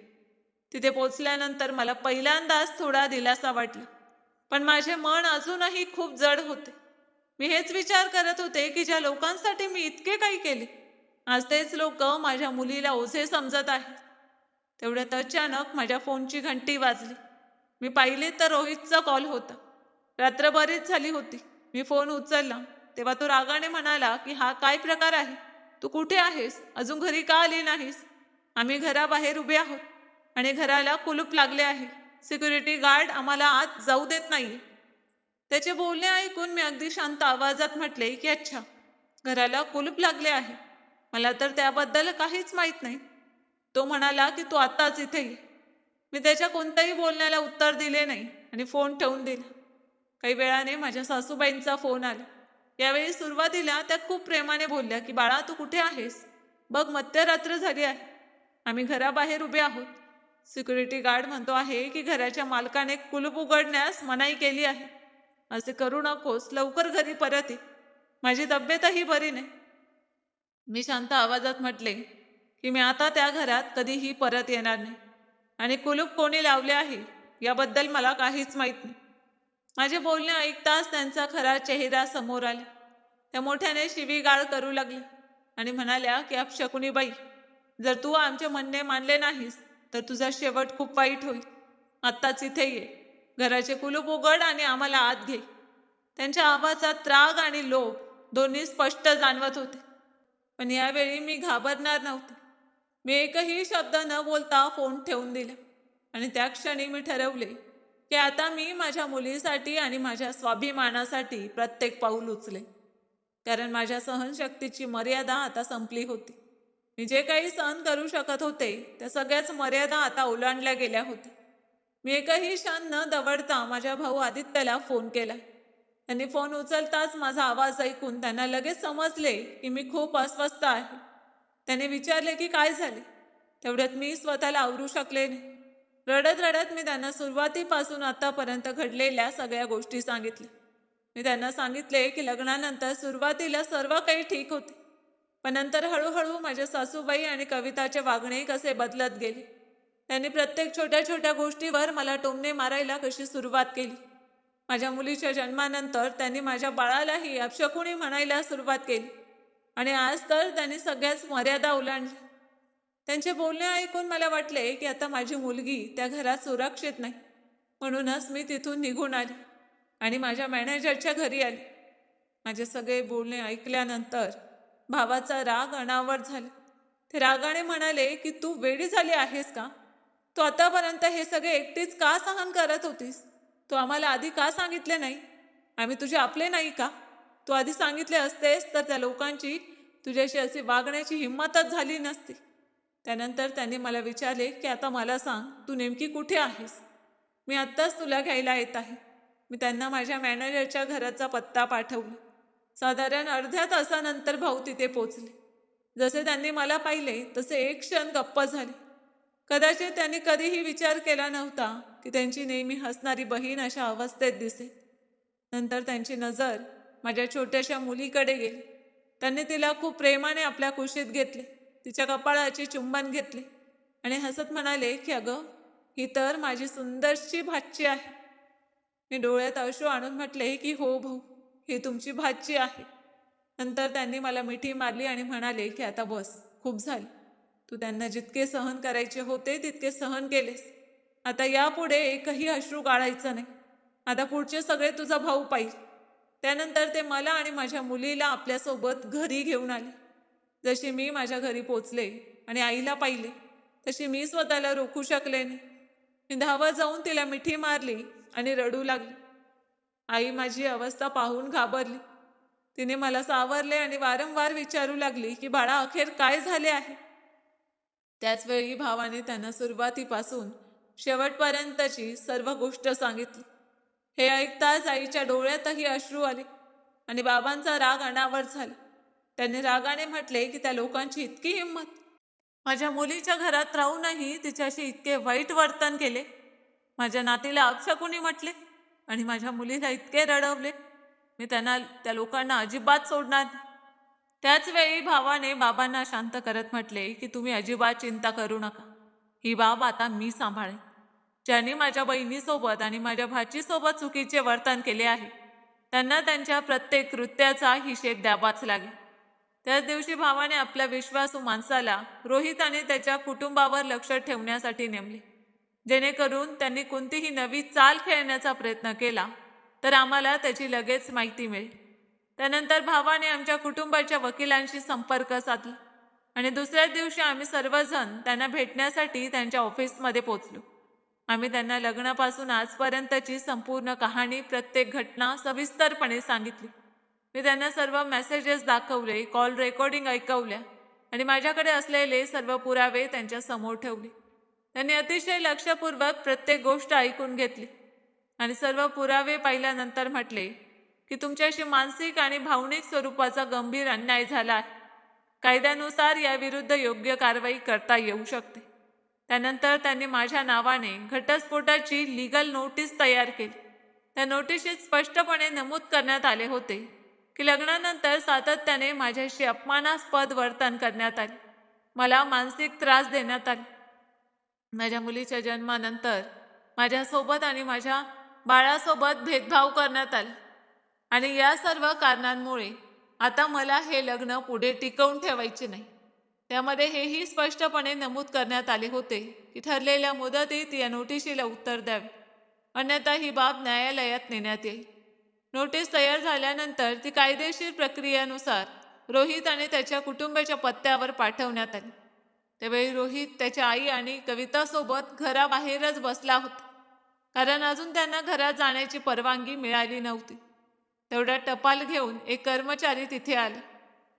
तिथे पोचल्यानंतर मला पहिल्यांदाच थोडा दिलासा वाटला, पण माझे मन अजूनही खूप जड होते. मी हेच विचार करत होते की ज्या लोकांसाठी मी इतके काही केले आज तेच लोक माझ्या मुलीला ओझे समजत आहेत. तेवढ्यात अचानक माझ्या फोनची घंटी वाजली. मी पाहिले तर रोहितचा कॉल होता. रात्र बरीच झाली होती. मी फोन उचलला तेव्हा तो रागाने म्हणाला की हा काय प्रकार आहे, तू कुठे आहेस, अजून घरी का आली नाहीस? आम्ही घराबाहेर उभे आहोत आणि घराला कुलूप लागले आहे. सिक्युरिटी गार्ड आम्हाला आत जाऊ देत नाही. त्याचे बोलणे ऐकून मी अगदी शांत आवाजात म्हटले की अच्छा, घराला कुलूप लागले आहे, मला तर त्याबद्दल काहीच माहीत नाही. तो म्हणाला की तू आत्ताच इथे ये. मी त्याच्या कोणत्याही बोलण्याला उत्तर दिले नाही आणि फोन ठेवून दिला. काही वेळाने माझ्या सासूबाईंचा फोन आला. यावेळी सुरुवातीला त्या खूप प्रेमाने बोलल्या की बाळा तू कुठे आहेस, बघ मध्यरात्र झाली आहे, आम्ही घराबाहेर उभे आहोत. सिक्युरिटी गार्ड म्हणतो आहे की घराच्या मालकाने कुलूप उघडण्यास मनाई केली आहे. असे करू नकोस, लवकर घरी परत ये, माझी तब्येतही बरी नाही. मी शांत आवाजात म्हटले की मी आता त्या घरात कधीही परत येणार नाही आणि कुलूप कोणी लावले आहे याबद्दल मला काहीच माहीत नाही. माझे बोलणे ऐकताच त्यांचा खरा चेहरा समोर आला. त्या मोठ्याने शिवीगाळ करू लागल्या आणि म्हणाल्या की अपशकुनी बाई, जर तू आमचे म्हणणे मानले नाहीस तर तुझा शेवट खूप वाईट होईल. आत्ताच इथे ये, घराचे कुलूप उघड आणि आम्हाला आत घे. त्यांच्या आवाजात राग आणि लोभ दोन्ही स्पष्ट जाणवत होते. पण यावेळी मी घाबरणार नव्हते. मी एकही शब्द न बोलता फोन ठेवून दिला आणि त्या क्षणी मी ठरवले की आता मी माझ्या मुलीसाठी आणि माझ्या स्वाभिमानासाठी प्रत्येक पाऊल उचले. कारण माझ्या सहनशक्तीची मर्यादा आता संपली होती. मी जे काही सहन करू शकत होते त्या सगळ्याच मर्यादा आता ओलांडल्या गेल्या होत्या. मी एकही क्षण न दवडता माझ्या भाऊ आदित्यला फोन केला. त्यांनी फोन उचलताच माझा आवाज ऐकून त्यांना लगेच समजले की मी खूप अस्वस्थ आहे. त्याने विचारले की काय झाले. तेवढ्यात मी स्वतःला आवरू शकले नाही. रडत रडत मी त्यांना सुरुवातीपासून आतापर्यंत घडलेल्या सगळ्या गोष्टी सांगितल्या. मी त्यांना सांगितले की लग्नानंतर सुरुवातीला सर्व काही ठीक होते, पण नंतर हळूहळू माझ्या सासूबाई आणि कविताचे वागणे कसे बदलत गेले. त्यांनी प्रत्येक छोट्या छोट्या गोष्टीवर मला टोमणे मारायला कशी सुरुवात केली. माझ्या मुलीच्या जन्मानंतर त्यांनी माझ्या बाळालाही अपशकुनी म्हणायला सुरुवात केली आणि आज तर त्यांनी सगळ्याच मर्यादा ओलांडल्या. त्यांचे बोलणे ऐकून मला वाटले की आता माझी मुलगी त्या घरात सुरक्षित नाही. म्हणूनच मी तिथून निघून आले आणि माझ्या मॅनेजरच्या घरी आले. माझे सगळे बोलणे ऐकल्यानंतर भावाचा राग अनावर झाला. ते रागाने म्हणाले की तू वेडी झाली आहेस का? तू आतापर्यंत हे सगळे एकटीच का सहन करत होतीस? तू आम्हाला आधी का सांगितले नाही? आम्ही तुझे आपले नाही का? तू आधी सांगितले असतेस तर त्या लोकांची तुझ्याशी अशी वागण्याची हिंमतच झाली नसती. त्यानंतर त्यांनी मला विचारले की आता मला सांग, तू नेमकी कुठे आहेस? मी आत्ताच तुला घ्यायला येत आहे. मी त्यांना माझ्या मॅनेजरच्या घराचा पत्ता पाठवला. साधारण अर्ध्या तासानंतर भाऊ तिथे पोचले. जसे त्यांनी मला पाहिले तसे एक क्षण गप्प झाले. कदाचित त्यांनी कधीही विचार केला नव्हता की त्यांची नेहमी हसणारी बहीण अशा अवस्थेत दिसे. नंतर त्यांची नजर माझ्या छोट्याशा मुलीकडे गेली. त्यांनी तिला खूप प्रेमाने आपल्या कुशीत घेतले, तिच्या कपाळाची चुंबन घेतले आणि हसत म्हणाले की अगं, ही तर माझी सुंदरशी भाची आहे. मी डोळ्यात अश्रू आणून म्हटले की हो भाऊ, ही तुमची भाची आहे. नंतर त्यांनी मला मिठी मारली आणि म्हणाले की आता बस, खूप झाले. तू त्यांना जितके सहन करायचे होते तितके सहन केलेस. आता यापुढे एकही अश्रू गाळायचं नाही. आता पुढचे सगळे तुझा भाऊ पाहिजे. त्यानंतर ते मला आणि माझ्या मुलीला आपल्यासोबत घरी घेऊन आले. जशी मी माझ्या घरी पोचले आणि आईला पाहिले तशी मी स्वतःला रोखू शकले नाही. मी धावत जाऊन तिला मिठी मारली आणि रडू लागली. आई माझी अवस्था पाहून घाबरली. तिने मला सावरले आणि वारंवार विचारू लागली की बाळा अखेर काय झाले आहे. त्याचवेळी भावाने त्यांना सुरुवातीपासून शेवटपर्यंतची सर्व गोष्ट सांगितली. हे ऐकताच आईच्या डोळ्यातही अश्रू आले आणि बाबांचा राग अनावर झाला. त्यांनी रागाने म्हटले की त्या लोकांची इतकी हिंमत, माझ्या मुलीच्या घरात राहूनही तिच्याशी इतके वाईट वर्तन केले, माझ्या नातीला अपशकुनी म्हटले आणि माझ्या मुलीला इतके रडवले. मी त्या लोकांना अजिबात सोडणार नाही. त्याच वेळी भावाने बाबांना शांत करत म्हटले की तुम्ही अजिबात चिंता करू नका, ही बाब आता मी सांभाळेन. ज्यांनी माझ्या बहिणीसोबत आणि माझ्या भाचीसोबत चुकीचे वर्तन केले आहे त्यांना त्यांच्या प्रत्येक कृत्याचा हिशेब द्यावाच लागेल. त्याच दिवशी भावाने आपल्या विश्वासू माणसाला रोहित आणि त्याच्या कुटुंबावर लक्ष ठेवण्यासाठी नेमले, जेणेकरून त्यांनी कोणतीही नवी चाल खेळण्याचा प्रयत्न केला तर आम्हाला त्याची लगेच माहिती मिळेल. त्यानंतर भावाने आमच्या कुटुंबाच्या वकिलांशी संपर्क साधला आणि दुसऱ्याच दिवशी आम्ही सर्वजण त्यांना भेटण्यासाठी त्यांच्या ऑफिसमध्ये पोचलो. आम्ही त्यांना लग्नापासून आजपर्यंतची संपूर्ण कहाणी, प्रत्येक घटना सविस्तरपणे सांगितली. मी त्यांना सर्व मेसेजेस दाखवले, कॉल रेकॉर्डिंग ऐकवल्या आणि माझ्याकडे असलेले सर्व पुरावे त्यांच्या समोर ठेवले. त्यांनी अतिशय लक्षपूर्वक प्रत्येक गोष्ट ऐकून घेतली आणि सर्व पुरावे पाहिल्यानंतर म्हटले की तुमच्याशी मानसिक आणि भावनिक स्वरूपाचा गंभीर अन्याय झाला आहे. कायद्यानुसार याविरुद्ध योग्य कारवाई करता येऊ शकते. त्यानंतर त्यांनी माझ्या नावाने घटस्फोटाची लीगल नोटीस तयार केली. त्या नोटिशीत स्पष्टपणे नमूद करण्यात आले होते की लग्नानंतर सातत्याने माझ्याशी अपमानास्पद वर्तन करण्यात आले, मला मानसिक त्रास देण्यात आले. माझ्या मुलीच्या जन्मानंतर माझ्यासोबत आणि माझ्या बाळासोबत भेदभाव करण्यात आला आणि या सर्व कारणांमुळे आता मला हे लग्न पुढे टिकवून ठेवायचे नाही. त्यामध्ये हेही स्पष्टपणे नमूद करण्यात आले होते की ठरलेल्या मुदतीत या नोटिशीला उत्तर द्यावे, अन्यथा ही बाब न्यायालयात नेण्यात येईल. नोटीस तयार झाल्यानंतर ती कायदेशीर प्रक्रियेनुसार रोहित आणि त्याच्या कुटुंबाच्या पत्त्यावर पाठवण्यात आली. त्यावेळी रोहित त्याच्या आई आणि कवितासोबत घराबाहेरच बसला होता, कारण अजून त्यांना घरात जाण्याची परवानगी मिळाली नव्हती. तेवढा टपाल घेऊन एक कर्मचारी तिथे आला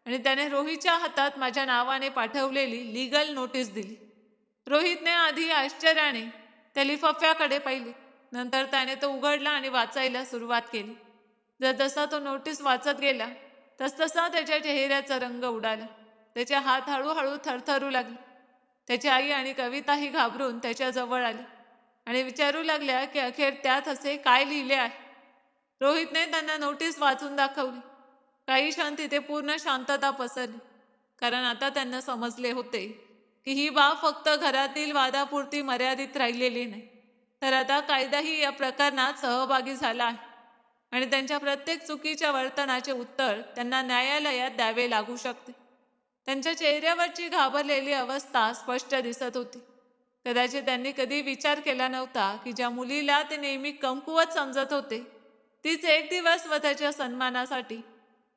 आणि त्याने रोहितच्या हातात माझ्या नावाने पाठवलेली लीगल नोटीस दिली. रोहितने आधी आश्चर्याने त्या लिफाफ्याकडे पाहिले, नंतर त्याने तो उघडला आणि वाचायला सुरुवात केली. जसा तो नोटीस वाचत गेला तसतसा त्याच्या चेहऱ्याचा रंग उडाला. त्याचे हात हळूहळू थरथरू लागले. त्याची आई आणि कविताही घाबरून त्याच्या जवळ आली आणि विचारू लागल्या की अखेर त्यात असे काय लिहिले आहे. रोहितने त्यांना नोटीस वाचून दाखवली. काही क्षण तिथे पूर्ण शांतता पसरली, कारण आता त्यांना समजले होते की ही बाब फक्त घरातील वादापुरती मर्यादित राहिलेली नाही, तर आता कायदाही या प्रकरणात सहभागी झाला आहे आणि त्यांच्या प्रत्येक चुकीच्या वर्तनाचे उत्तर त्यांना न्यायालयात द्यावे लागू शकते. त्यांच्या चेहऱ्यावरची घाबरलेली अवस्था स्पष्ट दिसत होती. कदाचित त्यांनी कधी विचार केला नव्हता की ज्या मुलीला ते नेहमी कमकुवत समजत होते तीच एक दिवस स्वतःच्या सन्मानासाठी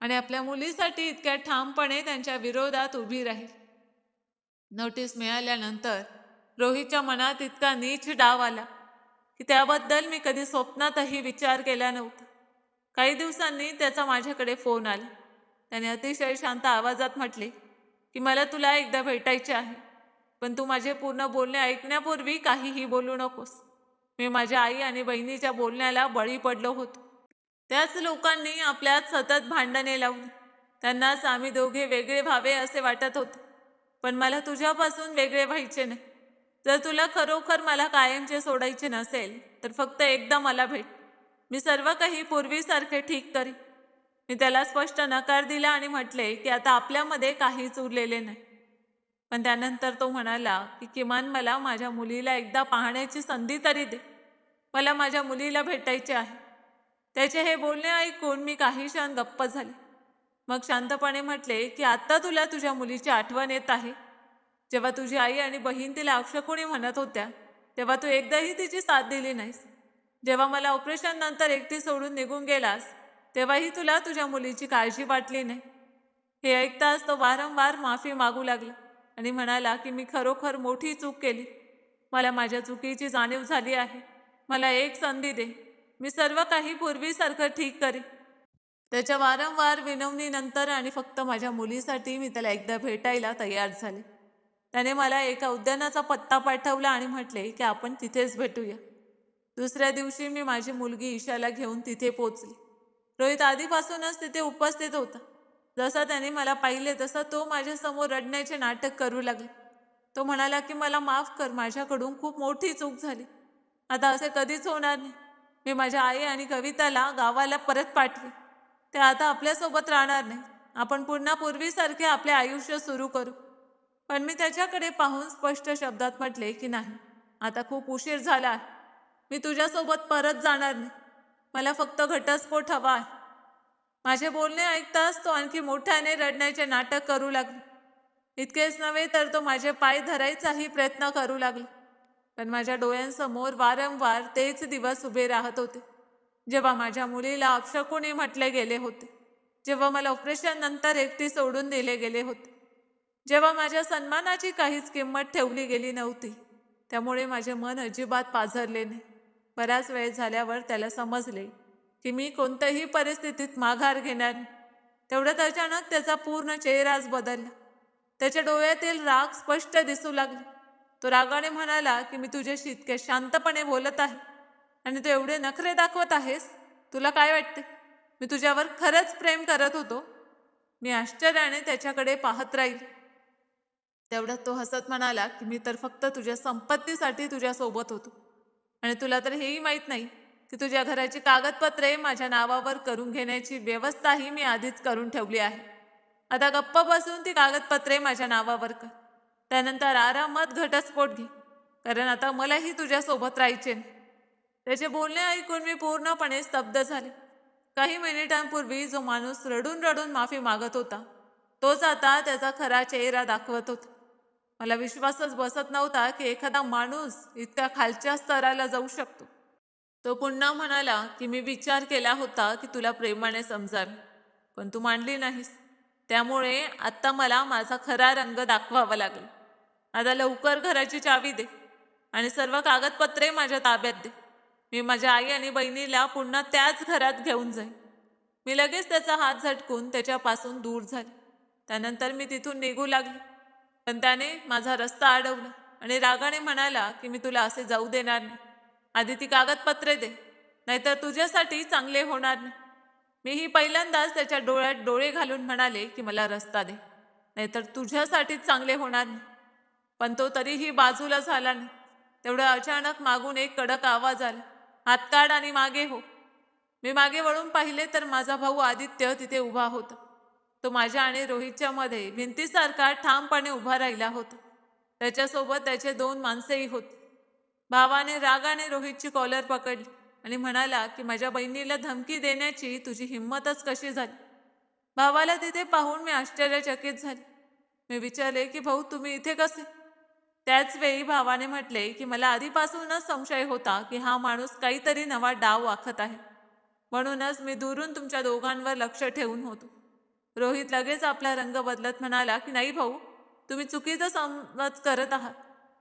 आणि आपल्या मुलीसाठी इतक्या ठामपणे त्यांच्या विरोधात उभी राहील. नोटीस मिळाल्यानंतर रोहितच्या मनात इतका नीच डाव आला की त्याबद्दल मी कधी स्वप्नातही विचार केला नव्हता. काही दिवसांनी त्याचा माझ्याकडे फोन आला. त्याने अतिशय शांत आवाजात म्हटले की मला तुला एकदा भेटायचे आहे, पण तू माझे पूर्ण बोलणे ऐकण्यापूर्वी काहीही बोलू नकोस. मी माझ्या आई आणि बहिणीच्या बोलण्याला बळी पडलो होतो. त्याच लोकांनी आपल्यात सतत भांडणे लावली. त्यांनाच आम्ही दोघे वेगळे व्हावे असे वाटत होते, पण मला तुझ्यापासून वेगळे व्हायचे नाही. जर तुला खरोखर मला कायमचे सोडायचे नसेल तर फक्त एकदा मला भेट, मी सर्व काही पूर्वीसारखे ठीक करीन. मी त्याला स्पष्ट नकार दिला आणि म्हटले की आता आपल्यामध्ये काहीच उरलेले नाही. पण त्यानंतर तो म्हणाला की किमान मला माझ्या मुलीला एकदा पाहण्याची संधी तरी दे, मला माझ्या मुलीला भेटायचे आहे. त्याचे हे बोलणे ऐकून मी काही क्षण गप्प झाले. मग शांतपणे म्हटले की आत्ता तुला तुझ्या मुलीची आठवण येत आहे. जेव्हा तुझी आई आणि बहीण तिला अपशकुनी म्हणत होत्या तेव्हा तू एकदाही तिची साथ दिली नाहीस. जेव्हा मला ऑपरेशन नंतर एकटी सोडून निघून गेलास तेव्हाही तुला तुझ्या मुलीची काळजी वाटली नाही. हे ऐकताच तो वारंवार माफी मागू लागला आणि म्हणाला की मी खरोखर मोठी चूक केली. मला माझ्या चुकीची जाणीव झाली आहे. मला एक संधी दे. मी सर्व काही पूर्वीसारखं ठीक करीन. त्याच्या वारंवार विनवणीनंतर आणि फक्त माझ्या मुलीसाठी मी त्याला एकदा भेटायला तयार झाले. त्याने मला एका उद्यानाचा पत्ता पाठवला आणि म्हटले की आपण तिथेच भेटूया. दुसऱ्या दिवशी मी माझी मुलगी ईशाला घेऊन तिथे पोचली. रोहित आधीपासूनच तिथे उपस्थित होता. जसा त्याने मला पाहिले तसा तो माझ्यासमोर रडण्याचे नाटक करू लागला. तो म्हणाला की मला माफ कर, माझ्याकडून खूप मोठी चूक झाली. आता असे कधीच होणार नाही. मी माझ्या आई आणि कविताला गावाला परत पाठवे. ते आता आपल्यासोबत राहणार नाही. आपण पुन्हा पूर्वीसारखे आपले आयुष्य सुरू करू. पण मी त्याच्याकडे पाहून स्पष्ट शब्दात म्हटले की नाही, आता खूप उशीर झाला आहे. मी तुझ्यासोबत परत जाणार नाही. मला फक्त घटस्फोट हवा आहे. माझे बोलणे ऐकताच तो आणखी मोठ्याने रडण्याचे नाटक करू लागला. इतकेच नव्हे तर तो माझे पाय धरायचाही प्रयत्न करू लागला. पण माझ्या डोळ्यांसमोर वारंवार तेच दिवस उभे राहत होते, जेव्हा माझ्या मुलीला अपशकुनी म्हटले गेले होते, जेव्हा मला ऑपरेशन नंतर एकटी सोडून दिले गेले होते, जेव्हा माझ्या सन्मानाची काहीच किंमत ठेवली गेली नव्हती. त्यामुळे माझे मन अजिबात पाझरले नाही. बराच वेळ झाल्यावर त्याला समजले की मी कोणत्याही परिस्थितीत माघार घेणार नाही. तेवढ्यात अचानक त्याचा पूर्ण चेहराच बदलला. त्याच्या डोळ्यातील राग स्पष्ट दिसू लागला. तो रागाने म्हणाला की मी तुझ्याशी इतके शांतपणे बोलत आहे आणि तू एवढे नखरे दाखवत आहेस. तुला काय वाटते मी तुझ्यावर खरंच प्रेम करत होतो? मी आश्चर्याने त्याच्याकडे पाहत राहील. तेवढ्यात तो हसत म्हणाला की मी तर फक्त तुझ्या संपत्तीसाठी तुझ्यासोबत होतो आणि तुला तर हेही माहीत नाही की तुझ्या घराची कागदपत्रे माझ्या नावावर करून घेण्याची व्यवस्थाही मी आधीच करून ठेवली आहे. आता गप्प बसून ती कागदपत्रे माझ्या नावावर कर. त्यानंतर आरामात घटस्फोट घे, कारण आता मलाही तुझ्यासोबत राहायचे नाही. त्याचे बोलणे ऐकून मी पूर्णपणे स्तब्ध झाले. काही मिनिटांपूर्वी जो माणूस रडून रडून माफी मागत होता, तोच आता त्याचा खरा चेहरा दाखवत होता. मला विश्वासच बसत नव्हता की एखादा माणूस इतक्या खालच्या स्तराला जाऊ शकतो. तो पुन्हा म्हणाला की मी विचार केला होता की तुला प्रेमाने समजावे, पण तू मानली नाहीस. त्यामुळे आता मला माझा खरा रंग दाखवावा लागेल. आता लवकर घराची चावी दे आणि सर्व कागदपत्रे माझ्या ताब्यात दे. मी माझ्या आई आणि बहिणीला पुन्हा त्याच घरात घेऊन जाईन. मी लगेच त्याचा हात झटकून त्याच्यापासून दूर झाले. त्यानंतर मी तिथून निघू लागले, पण त्याने माझा रस्ता अडवला आणि रागाने म्हणाला की मी तुला असे जाऊ देणार नाही. आधी ती कागदपत्रे दे, नाहीतर तुझ्यासाठी चांगले होणार नाही. मीही पहिल्यांदाच त्याच्या डोळ्यात डोळे घालून म्हणाले की मला रस्ता दे, नाहीतर तुझ्यासाठीच चांगले होणार नाही. पण तो तरीही बाजूला झाला नाही. तेवढं अचानक मागून एक कडक आवाज आला, हात काढ आणि मागे हो. मी मागे वळून पाहिले तर माझा भाऊ आदित्य तिथे उभा होता. तो माझ्या आणि रोहितच्या मध्ये भिंतीसारखा ठामपणे उभा राहिला होता. त्याच्यासोबत त्याचे 2 माणसेही होती. भावाने रागाने रोहितची कॉलर पकडली आणि म्हणाला की माझ्या बहिणीला धमकी देण्याची तुझी हिंमतच कशी झाली? भावाला तिथे पाहून मी आश्चर्यचकित झाले. मी विचारले की भाऊ, तुम्ही इथे कसे? त्याच वेळी भावाने म्हटले की मला आधीपासूनच संशय होता की हा माणूस काहीतरी नवा डाव आखत आहे. म्हणूनच मी दुरून तुमच्या दोघांवर लक्ष ठेवून होतो. रोहित लगेच आपला रंग बदलत म्हणाला की नाही भाऊ, तुम्ही चुकीचा समज करत आहात.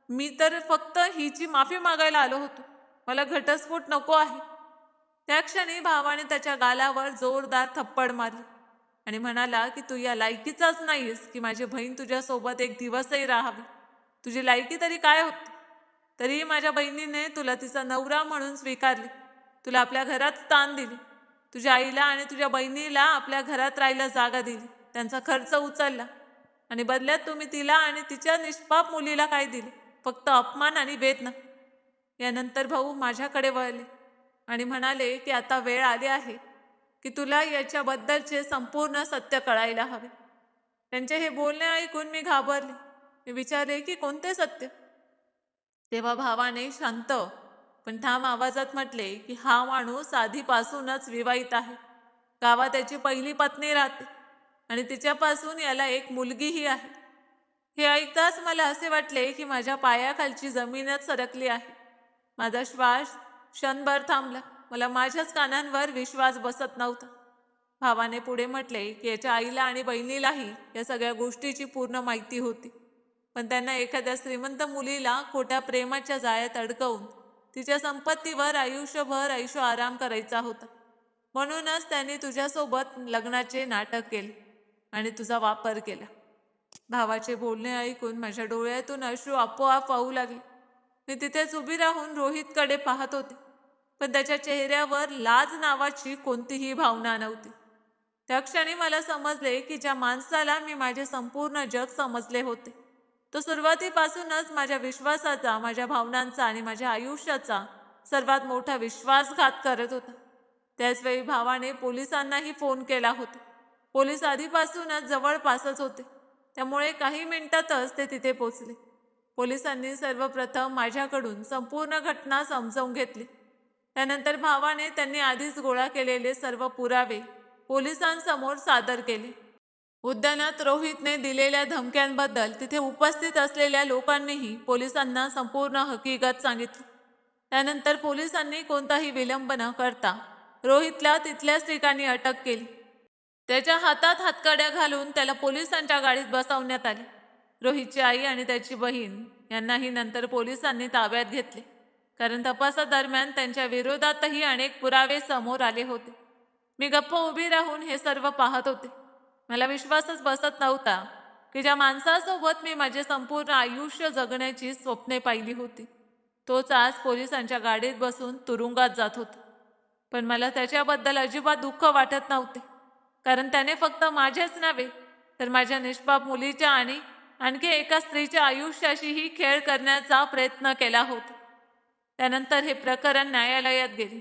मी तर फक्त हिची माफी मागायला आलो होतो. मला घटस्फोट नको आहे. त्या क्षणी भावाने त्याच्या गालावर जोरदार थप्पड मारली आणि म्हणाला की तू या लायकीचाच नाहीस की माझी बहीण तुझ्यासोबत एक दिवसही राहावी. तुझी लायकी तरी काय होती? तरीही माझ्या बहिणीने तुला तिचा नवरा म्हणून स्वीकारले. तुला आपल्या घरात स्थान दिले. तुझ्या आईला आणि तुझ्या बहिणीला आपल्या घरात राहायला जागा दिली. त्यांचा खर्च उचलला आणि बदल्यात तुम्ही तिला आणि तिच्या निष्पाप मुलीला काय दिले? फक्त अपमान आणि वेदना. यानंतर भाऊ माझ्याकडे वळले आणि म्हणाले की आता वेळ आली आहे की तुला याच्याबद्दलचे संपूर्ण सत्य कळायला हवे. त्यांचे हे बोलणे ऐकून मी घाबरले. मी विचारले की कोणते सत्य? तेव्हा भावाने शांत पण ठाम आवाजात म्हटले की हा माणूस आधीपासूनच विवाहित आहे. गावात त्याची पहिली पत्नी राहते आणि तिच्यापासून याला एक मुलगीही आहे. हे ऐकताच मला असे वाटले की माझ्या पायाखालची जमीनच सरकली आहे. माझा श्वास क्षणभर थांबला. मला माझ्याच कानांवर विश्वास बसत नव्हता. भावाने पुढे म्हटले की याच्या आईला आणि बहिणीलाही या सगळ्या गोष्टीची पूर्ण माहिती होती, पण त्यांना एखाद्या श्रीमंत मुलीला खोट्या प्रेमाच्या जाळ्यात अडकवून तिच्या संपत्तीवर आयुष्यभर ऐशो आराम करायचा होता. म्हणूनच त्यांनी तुझ्यासोबत लग्नाचे नाटक केले आणि तुझा वापर केला. भावाचे बोलणे ऐकून माझ्या डोळ्यातून अश्रू आपोआप वाहू लागले. मी तिथेच उभी राहून रोहितकडे पाहत होते, पण त्याच्या चेहऱ्यावर लाज नावाची कोणतीही भावना नव्हती. त्या क्षणी मला समजले की ज्या माणसाला मी माझे संपूर्ण जग समजले होते, तो सुरुवातीपासूनच माझ्या विश्वासाचा, माझ्या भावनांचा आणि माझ्या आयुष्याचा सर्वात मोठा विश्वासघात करत होता. त्याचवेळी भावाने पोलिसांनाही फोन केला होता. पोलीस आधीपासूनच जवळपासच होते, त्यामुळे काही मिनिटातच ते तिथे पोचले. पोलिसांनी सर्वप्रथम माझ्याकडून संपूर्ण घटना समजावून घेतली. त्यानंतर भावाने त्यांनी आधीच गोळा केलेले सर्व पुरावे पोलिसांसमोर सादर केले. उद्यानात रोहितने दिलेल्या धमक्यांबद्दल तिथे उपस्थित असलेल्या लोकांनीही पोलिसांना संपूर्ण हकीकत सांगितली. त्यानंतर पोलिसांनी कोणताही विलंब न करता रोहितला तिथल्याच ठिकाणी अटक केली. त्याच्या हातात हातकड्या घालून त्याला पोलिसांच्या गाडीत बसवण्यात आले. रोहितची आई आणि त्याची बहीण यांनाही नंतर पोलिसांनी ताब्यात घेतले, कारण तपासादरम्यान त्यांच्या विरोधातही अनेक पुरावे समोर आले होते. मी गप्प उभी राहून हे सर्व पाहत होते. मला विश्वासच बसत नव्हता की ज्या माणसासोबत मी माझे संपूर्ण आयुष्य जगण्याची स्वप्ने पाहिली होती, तोच आज पोलिसांच्या गाडीत बसून तुरुंगात जात होता. पण मला त्याच्याबद्दल अजिबात दुःख वाटत नव्हते, कारण त्याने फक्त माझेच नव्हे तर माझ्या निष्पाप मुलीच्या आणि आणखी एका स्त्रीच्या आयुष्याशीही खेळ करण्याचा प्रयत्न केला होता. त्यानंतर हे प्रकरण न्यायालयात गेले.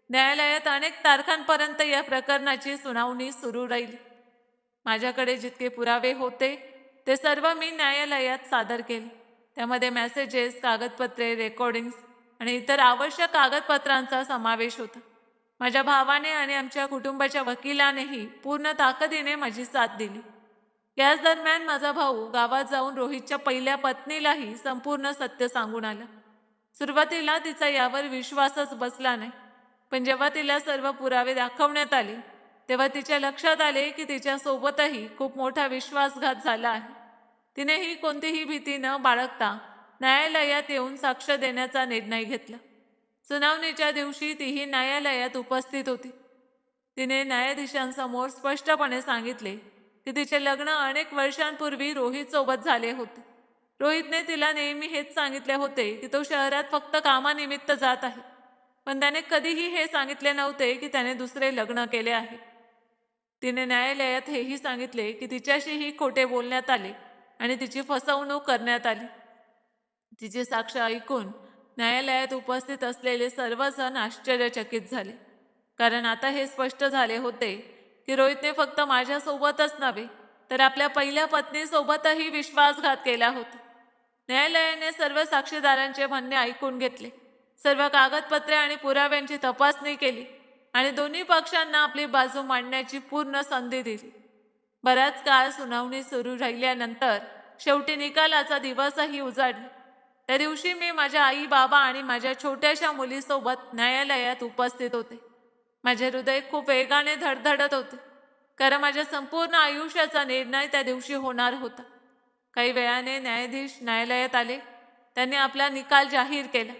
न्यायालयात अनेक तारखांपर्यंत या प्रकरणाची सुनावणी सुरू राहिली. माझ्याकडे जितके पुरावे होते ते सर्व मी न्यायालयात सादर केले. त्यामध्ये मेसेजेस, कागदपत्रे, रेकॉर्डिंग्स आणि इतर आवश्यक कागदपत्रांचा समावेश होता. माझ्या भावाने आणि आमच्या कुटुंबाच्या वकिलानेही पूर्ण ताकदीने माझी साथ दिली. याच दरम्यान माझा भाऊ गावात जाऊन रोहितच्या पहिल्या पत्नीलाही संपूर्ण सत्य सांगून आला. सुरुवातीला तिचा यावर विश्वासच बसला नाही, पण जेव्हा तिला सर्व पुरावे दाखवण्यात आले तेव्हा तिच्या लक्षात आले की तिच्यासोबतही खूप मोठा विश्वासघात झाला आहे. तिनेही कोणतीही भीती न बाळगता न्यायालयात येऊन साक्ष देण्याचा निर्णय घेतला. सुनावणीच्या दिवशी तीही न्यायालयात उपस्थित होती. तिने न्यायाधीशांसमोर स्पष्टपणे सांगितले की तिचे लग्न अनेक वर्षांपूर्वी रोहितसोबत झाले होते. रोहितने तिला नेहमी हेच सांगितले होते की तो शहरात फक्त कामानिमित्त जात आहे, पण त्याने कधीही हे सांगितले नव्हते की त्याने दुसरे लग्न केले आहे. तिने न्यायालयात हेही सांगितले की तिच्याशीही खोटे बोलण्यात आले आणि तिची फसवणूक करण्यात आली. तिचे साक्ष ऐकून न्यायालयात उपस्थित असलेले सर्वजण आश्चर्यचकित झाले, कारण आता हे स्पष्ट झाले होते की रोहितने फक्त माझ्यासोबतच नव्हे तर आपल्या पहिल्या पत्नीसोबतही विश्वासघात केला होता. न्यायालयाने सर्व साक्षीदारांचे म्हणणे ऐकून घेतले, सर्व कागदपत्रे आणि पुराव्यांची तपासणी केली आणि दोन्ही पक्षांना आपली बाजू मांडण्याची पूर्ण संधी दिली. बराच काळ सुनावणी सुरू राहिल्यानंतर शेवटी निकालाचा दिवसही उजाडला. त्या दिवशी मी माझ्या आई, बाबा आणि माझ्या छोट्याशा मुलीसोबत न्यायालयात उपस्थित होते. माझे हृदय खूप वेगाने धडधडत होते, कारण माझ्या संपूर्ण आयुष्याचा निर्णय त्या दिवशी होणार होता. काही वेळाने न्यायाधीश न्यायालयात आले. त्यांनी आपला निकाल जाहीर केला.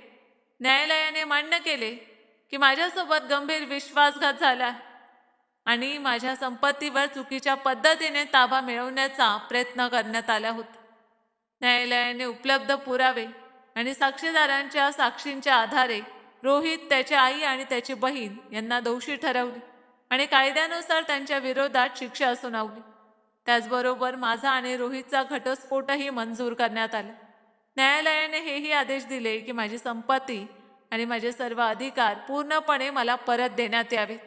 न्यायालयाने मान्य केले की माझ्यासोबत गंभीर विश्वासघात झाला आणि माझ्या संपत्तीवर चुकीच्या पद्धतीने ताबा मिळवण्याचा प्रयत्न करण्यात आला होता. न्यायालयाने उपलब्ध पुरावे आणि साक्षीदारांच्या साक्षींच्या आधारे रोहित, त्याची आई आणि त्याची बहीण यांना दोषी ठरवले आणि कायद्यानुसार त्यांच्या विरोधात शिक्षा सुनावली. त्याचबरोबर माझा आणि रोहितचा घटस्फोटही मंजूर करण्यात आला. न्यायालयाने हेही आदेश दिले की माझी संपत्ती आणि माझे सर्व अधिकार पूर्णपणे मला परत देण्यात यावे.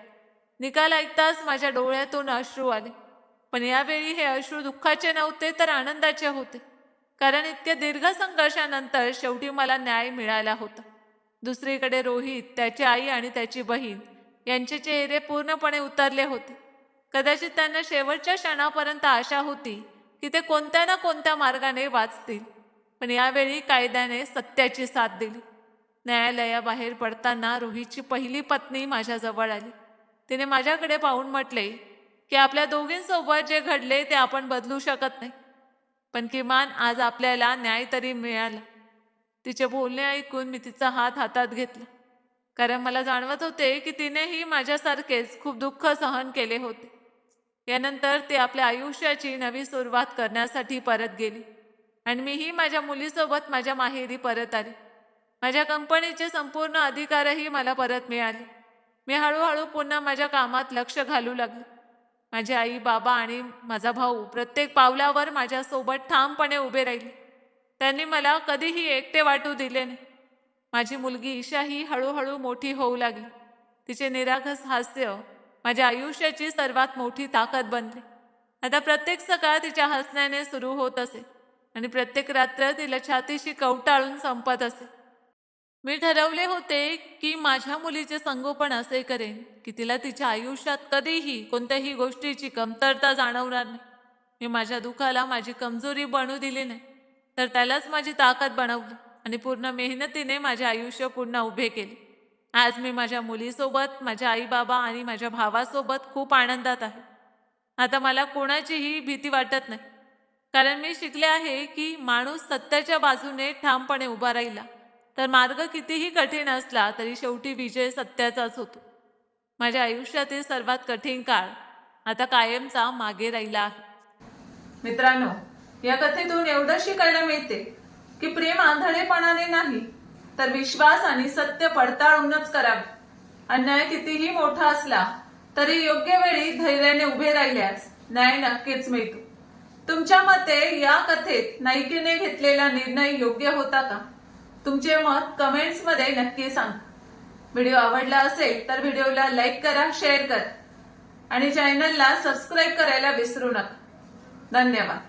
निकाल ऐकताच माझ्या डोळ्यातून अश्रू आले, पण यावेळी हे अश्रू दुःखाचे नव्हते तर आनंदाचे होते, कारण इतक्या दीर्घ संघर्षानंतर शेवटी मला न्याय मिळाला होता. दुसरीकडे रोहित, त्याची आई आणि त्याची बहीण यांचे चेहरे पूर्णपणे उतरले होते. कदाचित त्यांना शेवटच्या क्षणापर्यंत आशा होती की ते कोणत्या ना कोणत्या मार्गाने वाचतील, पण यावेळी कायद्याने सत्याची साथ दिली. न्यायालयाबाहेर पडताना रोहितची पहिली पत्नी माझ्याजवळ आली. तिने माझ्याकडे पाहून म्हटले की आपल्या दोघींसोबत जे घडले ते आपण बदलू शकत नाही, पण किमान आज आपल्याला न्याय तरी मिळाला. तिचे बोलणे ऐकून मी तिचा हात हातात घेतला, कारण मला जाणवत होते की तिनेही माझ्यासारखेच खूप दुःख सहन केले होते. यानंतर ती आपल्या आयुष्याची नवी सुरुवात करण्यासाठी परत गेली आणि मीही माझ्या मुलीसोबत माझ्या माहेरी परत आले. माझ्या कंपनीचे संपूर्ण अधिकारही मला परत मिळाले. मी हळूहळू पुन्हा माझ्या कामात लक्ष घालू लागले. माझे आई बाबा आणि माझा भाऊ प्रत्येक पावलावर माझ्यासोबत ठामपणे उभे राहिले. त्यांनी मला कधीही एकटे वाटू दिले नाही. माझी मुलगी ईशा ही हळूहळू मोठी होऊ लागली. तिचे निरागस हास्य माझ्या आयुष्याची सर्वात मोठी ताकद बनली. आता प्रत्येक सकाळ तिच्या हसण्याने सुरू होत असे आणि प्रत्येक रात्र तिला छातीशी कवटाळून संपत असे. मी ठरवले होते की माझ्या मुलीचे संगोपन असे करेन की तिला तिच्या आयुष्यात कधीही कोणत्याही गोष्टीची कमतरता जाणवणार नाही. मी माझ्या दुःखाला माझी कमजोरी बनू दिली नाही, तर त्यालाच माझी ताकद बनवली आणि पूर्ण मेहनतीने माझे आयुष्य पुन्हा उभे केले. आज मी माझ्या मुलीसोबत, माझ्या आई बाबा आणि माझ्या भावासोबत खूप आनंदात आहे. आता मला कोणाचीही भीती वाटत नाही, कारण मी शिकले आहे की माणूस सत्याच्या बाजूने ठामपणे उभा राहिला तर मार्ग कितीही कठीण असला तरी शेवटी विजय सत्याचाच होतो. माझ्या आयुष्यातील सर्वात कठीण काळ आता कायमचा मागे राहिला आहे. मित्रांनो, या कथेतून एवढं शिकायला मिळते की प्रेम आंधळेपणाने नाही, तर विश्वास आणि सत्य पडताळूनच करावे. अन्याय कितीही मोठा असला तरी योग्य वेळी धैर्याने उभे राहिल्यास न्याय नक्कीच मिळतो. तुमच्या मते या कथेत नायिकेने घेतलेला निर्णय योग्य होता का? तुमचे मत कमेंट्स मध्ये नक्की सांगा. व्हिडिओ आवडला असेल तर व्हिडिओला लाईक करा, शेअर करा आणि चॅनलला सबस्क्राईब करायला विसरू नका. धन्यवाद.